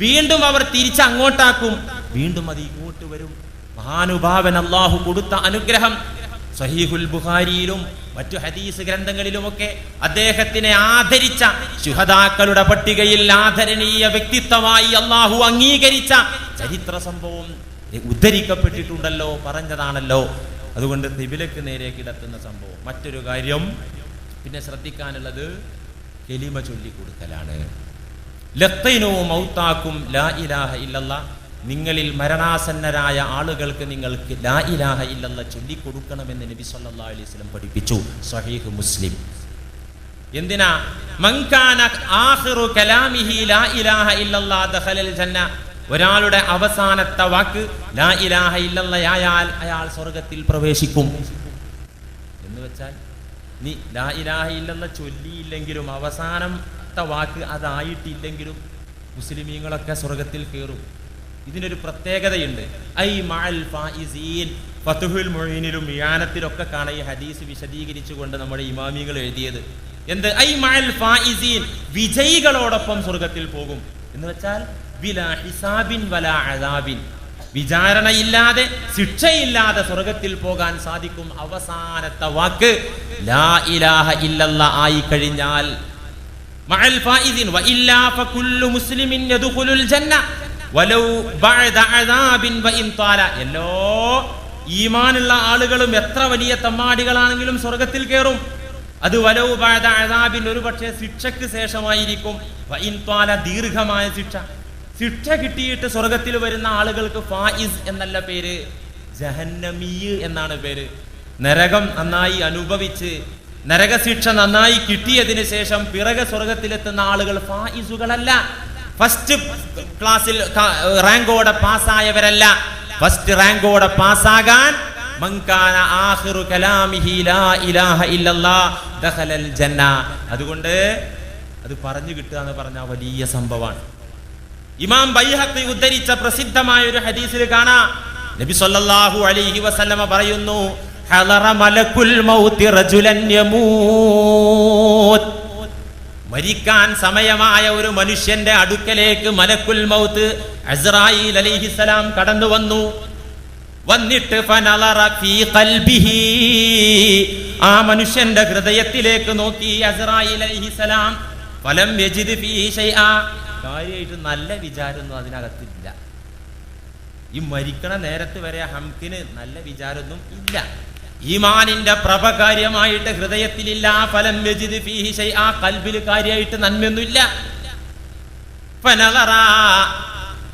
വീണ്ടും അവർ തിരിച്ച് അങ്ങോട്ടാക്കും, വീണ്ടും അത് ഇങ്ങോട്ട് വരും. മഹാനുഭാവൻ അല്ലാഹു കൊടുത്ത അനുഗ്രഹം. സഹീഹുൽ ബുഖാരിയിലും മറ്റു ഹദീസ് ഗ്രന്ഥങ്ങളിലുമൊക്കെ അദ്ദേഹത്തിനെ ആദരിച്ച, ശുഹദാക്കളുടെ പട്ടികയിൽ ആദരണീയ വ്യക്തിത്വമായി അല്ലാഹു അംഗീകരിച്ച ചരിത്ര സംഭവം ഉദ്ധരിക്കപ്പെട്ടിട്ടുണ്ടല്ലോ, പറഞ്ഞതാണല്ലോ. അതുകൊണ്ട് ഖിബ്ലക്ക് നേരെ കിടത്തുന്ന സംഭവം. മറ്റൊരു കാര്യം പിന്നെ ശ്രദ്ധിക്കാനുള്ളത് കലിമ ചൊല്ലിക്കൊടുക്കലാണ്. ലഖീനു മൗതാക്കും ലാ ഇലാഹ ഇല്ലല്ലാഹ്, നിങ്ങളിൽ മരണാസന്നരായ ആളുകൾക്ക് നിങ്ങൾക്ക് ലാ ഇലാഹ ഇല്ലല്ലാഹ് ചൊല്ലിക്കൊടുക്കണമെന്ന് നബി സല്ലല്ലാഹു അലൈഹി വസല്ലം പഠിപ്പിച്ചു. സ്വഹീഹ് മുസ്ലിം. എന്തിനാ? മൻ കാന ആഖിറു കലാമിഹി ലാ ഇലാഹ ഇല്ലല്ലാഹ് ദഖലൽ ജന്ന, ഒരാളുടെ അവസാനത്തെ വാക്ക് ലാ ഇലാഹ ഇല്ലല്ലാഹ് ആയാൽ അയാൾ സ്വർഗത്തിൽ പ്രവേശിക്കും. എന്ന് വെച്ചാൽ നീ ലാ ഇലാഹ ഇല്ലല്ലാഹ് ചൊല്ലിയില്ലെങ്കിലും, അവസാനത്തെ വാക്ക് അതായിട്ടില്ലെങ്കിലും മുസ്ലിമീങ്ങളൊക്കെ സ്വർഗത്തിൽ കയറും. ഇതിനൊരു പ്രത്യേകതയുണ്ട്. ഐ മഅൽ ഫായിസീൻ, ഫത്ഹുൽ മുഈനിലും മിയാനത്തിലൊക്കെ കാണാം ഈ ഹദീസ് വിശദീകരിച്ചുകൊണ്ട് നമ്മുടെ ഇമാമികൾ എഴുതിയത്. എന്ത്? ഐ മഅൽ ഫായിസീൻ, വിജയികളോടൊപ്പം സ്വർഗത്തിൽ പോകും. എന്ന് വെച്ചാൽ ബിലാ ഹിസാബിൻ വലാ അദാബിൻ, വിചാരണയില്ലാതെ ശിക്ഷയില്ലാതെ സ്വർഗത്തിൽ പോകാൻ സാധിക്കും. അവസാനത്തെ വാക്ക് ലാ ഇലാഹ ഇല്ലല്ലാഹ് ആയി കഴിഞ്ഞാൽ മഅൽ ഫായിസിൻ വഇല്ലാ ഫകുല്ലു മുസ്ലിമിൻ യദ്ഖുലുൽ ജന്ന വലൗ ബഅദ അദാബിൻ വഇൻ ത്വാല. എല്ലാ ഈമാനുള്ള ആളുകളും എത്ര വലിയ തമ്മാടികളാണെങ്കിലും സ്വർഗത്തിൽ കയറും. അത് വലൗ ബഅദ അദാബിൻ, ഒരു പക്ഷേ ശിക്ഷയ്ക്ക് ശേഷമായിരിക്കും. വഇൻ ത്വാല, ദീർഘമായ ശിക്ഷ. ശിക്ഷ കിട്ടിയിട്ട് സ്വർഗത്തിൽ വരുന്ന ആളുകൾക്ക് ഫായിസ് എന്നല്ല പേര്, ജഹന്നമീ എന്നാണ് പേര്. നരകം നന്നായി അനുഭവിച്ച് നരകശിക്ഷ നന്നായി കിട്ടിയതിന് ശേഷം പിറകെ സ്വർഗത്തിലെത്തുന്ന ആളുകൾ ഫായിസുകളല്ല, ഫസ്റ്റ് ക്ലാസ്സിൽ റാങ്കോടെ പാസ്സായവരല്ല. ഫസ്റ്റ് റാങ്കോടെ പാസ്സാകാൻ മൻകാന ആഖിറു കലാമിഹി ലാ ഇലാഹ ഇല്ലല്ലാഹ് ദഖലൽ ജന്ന. അതുകൊണ്ട് അത് പറഞ്ഞു കിട്ടുക എന്ന് പറഞ്ഞാൽ വലിയ സംഭവമാണ്. ഇമാം ബൈഹഖി ഉദ്ധരിച്ച പ്രസിദ്ധമായ ഒരു ഹദീസിൽ കാണാം, നബി സല്ലല്ലാഹു അലൈഹി വസല്ലമ പറയുന്നു, ഹളറ മലക്കുൽ മൗതി റജുലൻ യമൂത്. മരിക്കാൻ സമയമായ ഒരു മനുഷ്യന്റെ അടുക്കലേക്ക് മലക്കുൽ മൗത്ത് അസ്റായീൽ അലൈഹിസ്സലാം കടന്നു വന്നു. വന്നിട്ട് ഫനളറ ഫീ ഖൽബിഹി, ആ മനുഷ്യന്റെ ഹൃദയത്തിലേക്ക് നോക്കി അസ്റായീൽ അലൈഹിസ്സലാം. ഫലം യജിദ് ഫീഹി ശൈആ, കാര്യമായിട്ട് നല്ല വിചാരമൊന്നും അതിനകത്തില്ല. ഈ മരിക്കണ നേരത്ത് വരെ ഹംകിന് നല്ല വിചാരമൊന്നും ഇല്ല. ഈമാനിന്റെ പ്രഭ കാര്യമായിട്ട് ഹൃദയത്തിലില്ല. ഫലം യജിദ് ഫീഹി ശൈആ, ഖൽബിൽ കാര്യമായിട്ട് നന്മയൊന്നുമില്ല. ഫനളറ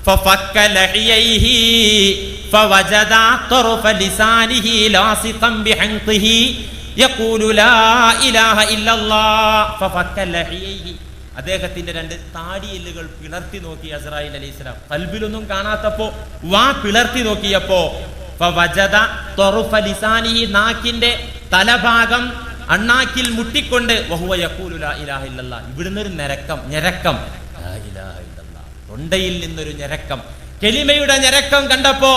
ഫഫക്ക ലഹിയൈഹി ഫവജദ തർഫ ലിസാനിഹി ലാസിഖൻ ബിഹൻഖിഹി യഖൂലു ലാ ഇലാഹ ഇല്ലല്ലാഹ്. ഫഫക്ക ലഹിയൈഹി, അദ്ദേഹത്തിന്റെ രണ്ട് താടിയെല്ലുകൾ പിളർത്തി നോക്കി അസ്റായീൽ അലൈഹിസ്സലാം. ഖൽബിലൊന്നും കാണാത്തപ്പോ വാ പിളർത്തി നോക്കിയപ്പോ ഫവജദ തർഫ ലിസാനിഹി, നാക്കിന്റെ തലഭാഗം അണ്ണാക്കിൽ മുട്ടിക്കൊണ്ട് വഹുവ യഖൂലു ലാ ഇലാഹ ഇല്ലല്ലാഹ്. ഇവിടുന്ന് ഒരു ഞരക്കം ലാ ഇലാഹ ഇല്ലല്ലാഹ്, തൊണ്ടയിൽ നിന്നൊരു ഞരക്കം, കലിമയുടെ ഞരക്കം കണ്ടപ്പോ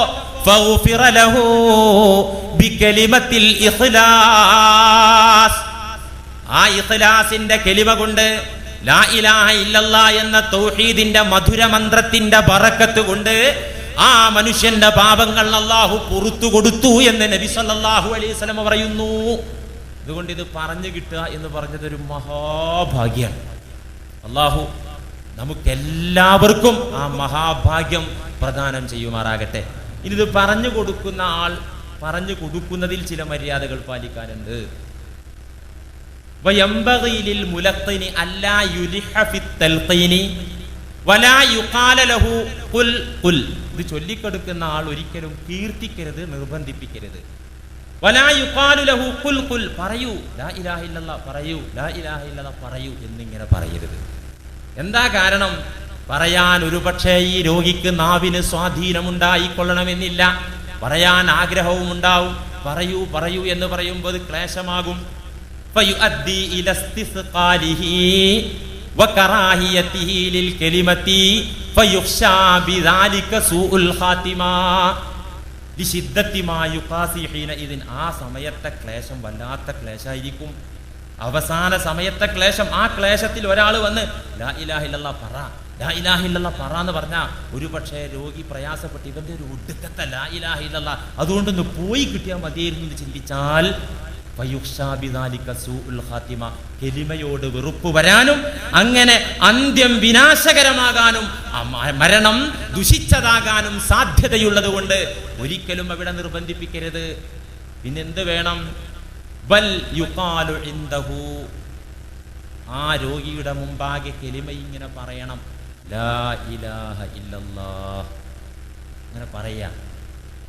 ഫഗ്ഫിറ ലഹു ബികലിമത്തിൽ ഇഖ്ലാസ്, ആ ഇഖ്ലാസിന്റെ കലിമ കൊണ്ട്, ലാ ഇലാഹ ഇല്ലല്ലാഹ് എന്ന തൗഹീദിന്റെ മധുര മന്ത്രത്തിന്റെ ബറക്കത്ത് കൊണ്ട് ആ മനുഷ്യന്റെ പാപങ്ങൾ അല്ലാഹു പുറത്തു കൊടുത്തു എന്ന് നബി സല്ലല്ലാഹു അലൈഹി വസല്ലം പറയുന്നു. അതുകൊണ്ട് ഇത് പറഞ്ഞു കിട്ടുക എന്ന് പറഞ്ഞത് ഒരു മഹാഭാഗ്യമാണ്. അല്ലാഹു നമുക്കെല്ലാവർക്കും ആ മഹാഭാഗ്യം പ്രദാനം ചെയ്യുമാറാകട്ടെ. ഇനിത് പറഞ്ഞു കൊടുക്കുന്ന ആൾ പറഞ്ഞു കൊടുക്കുന്നതിൽ ചില മര്യാദകൾ പാലിക്കാനുണ്ട്. വയംബഗി ലിൽ മുലഖ്ഖിനി അല്ലാ യുലിഹ ഫിത് തൽഖീനി വലാ യുഖാല ലഹു ഖുൽ ഖുൽ. ഇത് ചൊല്ലിക്കൊടുക്കുന്ന ആൾ ഒരിക്കലും കീർത്തിക്കരുത്, നിർബന്ധിപ്പിക്കരുത്. വലാ യുഖാലു ലഹു ഖുൽ ഖുൽ, പറയൂ ലാ ഇലാഹ ഇല്ലല്ലാഹ്, പറയൂ ലാ ഇലാഹ ഇല്ലല്ലാഹ്, പറയൂ എന്നിങ്ങനെ പറയരുത്. എന്താ കാരണം? പറയാൻ ഒരുപക്ഷെ ഈ രോഗിക്ക് നാവിന് സ്വാധീനമുണ്ടായിക്കൊള്ളണമെന്നില്ല, പറയാൻ ആഗ്രഹവും ഉണ്ടാവും. പറയൂ പറയൂ എന്ന് പറയുമ്പോൾ അത് ക്ലേശമാകും. ഫയുഅദ്ദി ഇല ഇസ്തിസ്ഖാലിഹി വകറാഹിയതിഹി ലിൽ കലിമതി ഫയുഖ്ശാ ബിദാലിക സൂഉൽ ഖാതിമാ ലിശിദ്ദത്തി മാ യുഖാസി ഹീന ഇദിൻ. ആ സമയത്തെ ക്ലേശം വല്ലാത്ത ക്ലേശായിരിക്കും. അവസാന സമയത്തെ ക്ലേശം, ആ ക്ലേശത്തിൽ ഒരാൾ വന്ന് ലാ ഇലാഹ ഇല്ലല്ലാഹ് പറ, ലാ ഇലാഹ ഇല്ലല്ലാഹ് പറ എന്ന് പറഞ്ഞാൽ ഒരു പക്ഷേ രോഗി പ്രയാസപ്പെട്ട് ഇവന്റെ ഒരു ഒടുക്കത്തെ ലാ ഇലാഹ ഇല്ലല്ലാഹ് അതുകൊണ്ടൊന്ന് പോയി കിട്ടിയാൽ മതിയായിരുന്നു എന്ന് ചിന്തിച്ചാൽ കെലിമയോട് വെറുപ്പ് വരാനും അങ്ങനെ അന്ത്യം വിനാശകരമാകാനും മരണം ദുഷിച്ചതാകാനും സാധ്യതയുള്ളത് കൊണ്ട് ഒരിക്കലും അവിടെ നിർബന്ധിപ്പിക്കരുത്. പിന്നെന്ത് വേണം? ബൽ യുഖാലു ഇൻദഹു, ആ രോഗിയുടെ മുമ്പാകെ കെലിമ ഇങ്ങനെ പറയണം, ലാ ഇലാഹ ഇല്ലല്ലാഹ് അങ്ങനെ പറയാ.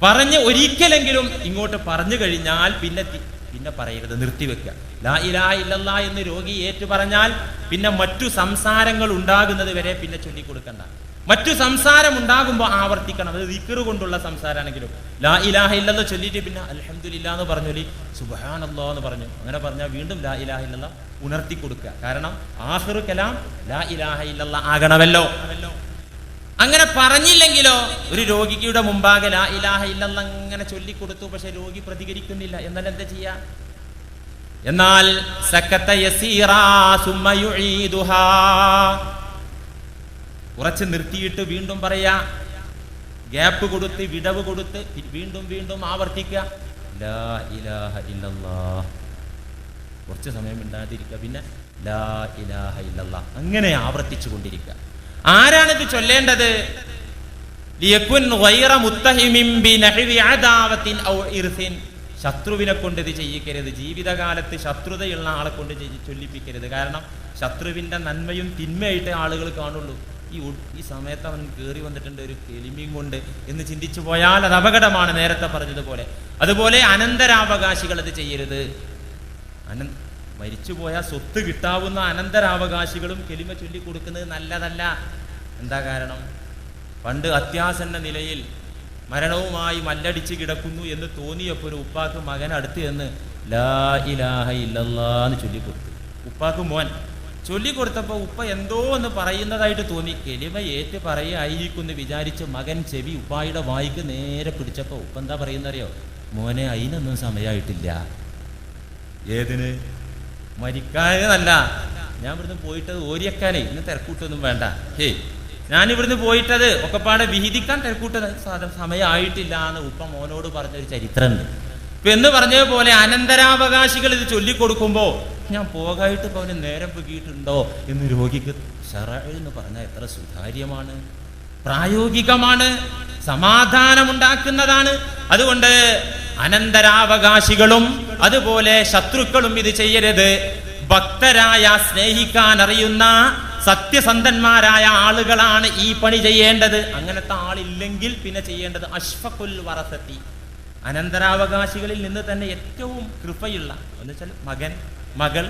പറഞ്ഞ് ഒരിക്കലെങ്കിലും ഇങ്ങോട്ട് പറഞ്ഞു കഴിഞ്ഞാൽ പിന്നെ പറയരുത്, നിർത്തിവെക്കുക. ലാ ഇലാഹ ഇല്ലല്ലാഹ് എന്ന് രോഗി ഏറ്റു പറഞ്ഞാൽ പിന്നെ മറ്റു സംസാരങ്ങൾ ഉണ്ടാകുന്നത് വരെ പിന്നെ ചൊല്ലിക്കൊടുക്കണ്ട. മറ്റു സംസാരം ഉണ്ടാകുമ്പോൾ ആവർത്തിക്കണം. അത് ദിക്ർ കൊണ്ടുള്ള സംസാരമാണെങ്കിലും ലാ ഇലാഹ ഇല്ലല്ലാഹ് ചൊല്ലിയിട്ട് പിന്നെ അൽഹംദുലില്ലാഹ് എന്ന് പറഞ്ഞൊല്ലി സുബ്ഹാനല്ലാഹ് എന്ന് പറഞ്ഞു അങ്ങനെ പറഞ്ഞാൽ വീണ്ടും ലാ ഇലാഹ ഇല്ലല്ലാഹ് ഉണർത്തി കൊടുക്കുക. കാരണം ആഖിറു കലാം ലാ ഇലാഹ ഇല്ലല്ലാഹ് ആകണമല്ലോ. അങ്ങനെ പറഞ്ഞില്ലെങ്കിലോ ഒരു രോഗിയുടെ മുമ്പാകെ ലാ ഇലാഹ ഇല്ലല്ലാഹ് അങ്ങനെ ചൊല്ലിക്കൊടുത്തു, പക്ഷെ രോഗി പ്രതികരിക്കുന്നില്ല, എന്നാൽ എന്താ ചെയ്യാ? എന്നാൽ സക്കത്ത യസീറാ സുമ്മ യുഈദുഹാ, കുറച്ച് നിർത്തിയിട്ട് വീണ്ടും പറയാ, ഗ്യാപ്പ് കൊടുത്ത് വിടവ് കൊടുത്ത് വീണ്ടും വീണ്ടും ആവർത്തിക്കുക, ലാ ഇലാഹ ഇല്ലല്ലാഹ്. കുറച്ച് സമയം ഇണ്ടാതിരിക്കുക, പിന്നെ ലാ ഇലാഹ ഇല്ലല്ലാഹ്, അങ്ങനെ ആവർത്തിച്ചു കൊണ്ടിരിക്കുക. ആരാണിത് ചൊല്ലേണ്ടത്? ലിയകുൻ ഗൈറ മുത്തഹിമിൻ ബിനഹ്വി അദാവത്തിൻ ഔ ഇർസിൻ. ശത്രുവിനെ കൊണ്ട് ഇത് ചെയ്യിക്കരുത്. ജീവിതകാലത്ത് ശത്രുതയുള്ള ആളെ കൊണ്ട് ചൊല്ലിപ്പിക്കരുത്. കാരണം ശത്രുവിന്റെ നന്മയും തിന്മയായിട്ട് ആളുകൾ കാണുള്ളൂ. ഈ സമയത്ത് അവൻ കയറി വന്നിട്ടുണ്ട് ഒരു കെലിമയും കൊണ്ട് എന്ന് ചിന്തിച്ചു പോയാൽ അത് അപകടമാണ്, നേരത്തെ പറഞ്ഞതുപോലെ. അതുപോലെ അനന്തരാവകാശികൾ അത് ചെയ്യരുത്. മരിച്ചുപോയാൽ സ്വത്ത് കിട്ടാവുന്ന അനന്തരാവകാശികളും കെലിമ ചൊല്ലി കൊടുക്കുന്നത് നല്ലതല്ല. എന്താ കാരണം? പണ്ട് അത്യാസന്ന നിലയിൽ മരണവുമായി മല്ലടിച്ച് കിടക്കുന്നു എന്ന് തോന്നിയപ്പോൾ ഒരു ഉപ്പാക്ക് മകൻ അടുത്ത് എന്ന് ലാ ഇലാഹ ഇല്ലല്ലാഹ് എന്ന് ചൊല്ലിക്കൊടുത്തു. ഉപ്പാക്ക് മോൻ ചൊല്ലിക്കൊടുത്തപ്പോൾ ഉപ്പ എന്തോ എന്ന് പറയുന്നതായിട്ട് തോന്നി. കെലിമ ഏറ്റ് പറയുകയായിരിക്കും എന്ന് വിചാരിച്ച് മകൻ ചെവി ഉപ്പായുടെ വായിക്ക് നേരെ പിടിച്ചപ്പോൾ ഉപ്പ എന്താ പറയുന്നറിയോ? മോനെ, അതിനൊന്നും സമയമായിട്ടില്ല. ഏതിന്? മരിക്കാനല്ല. ഞാൻ ഇവിടുന്ന് പോയിട്ടത് ഓരിയക്കാനേ, ഇന്ന് തിരക്കൂട്ടൊന്നും വേണ്ട. ഞാനിവിടുന്ന് പോയിട്ടത് ഒക്കെപ്പാടെ വിഹിതിക്കാൻ തിരക്കൂട്ടത് സമയമായിട്ടില്ല എന്ന് ഉപ്പ മോനോട് പറഞ്ഞൊരു ചരിത്രമുണ്ട്. ഇപ്പൊ എന്ന് പറഞ്ഞതുപോലെ അനന്തരാവകാശികൾ ഇത് ചൊല്ലിക്കൊടുക്കുമ്പോ ഞാൻ പോകായിട്ട് ഇപ്പൊ അവന് നേരം പൊക്കിയിട്ടുണ്ടോ എന്ന് രോഗിക്ക് ശറഅ് എന്ന് പറഞ്ഞാൽ എത്ര സുതാര്യമാണ്, പ്രായോഗികമാണ്, സമാധാനമുണ്ടാക്കുന്നതാണ്. അതുകൊണ്ട് അനന്തരാവകാശികളും അതുപോലെ ശത്രുക്കളും ഇത് ചെയ്യരുത്. ഭക്തരായ, സ്നേഹിക്കാൻ അറിയുന്ന സത്യസന്ധന്മാരായ ആളുകളാണ് ഈ പണി ചെയ്യേണ്ടത്. അങ്ങനത്തെ ആളില്ലെങ്കിൽ പിന്നെ ചെയ്യേണ്ടത് അഷ്ഫഖുൽ വറസത്തി, അനന്തരാവകാശികളിൽ നിന്ന് തന്നെ ഏറ്റവും കൃപയുള്ള എന്ന് വെച്ചാൽ മകൻ, മകൾ,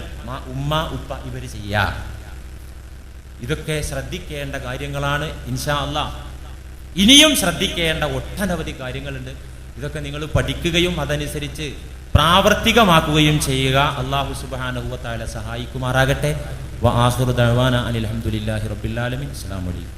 ഉമ്മ, ഉപ്പ, ഇവർ ചെയ്യാ. ഇതൊക്കെ ശ്രദ്ധിക്കേണ്ട കാര്യങ്ങളാണ്. ഇൻഷാ അല്ലാഹ് ഇനിയും ശ്രദ്ധിക്കേണ്ട ഒട്ടനവധി കാര്യങ്ങളുണ്ട്. ഇതൊക്കെ നിങ്ങൾ പഠിക്കുകയും അതനുസരിച്ച് പ്രാവർത്തികമാക്കുകയും ചെയ്യുക. അല്ലാഹു സുബ്ഹാനഹു വ തആല സഹായിക്കുമാറാകട്ടെ. വആഖിറു ദഅവാന അനിൽ ഹംദുലില്ലാഹി റബ്ബിൽ ആലമീൻ. അസ്സലാമു അലൈക്കും.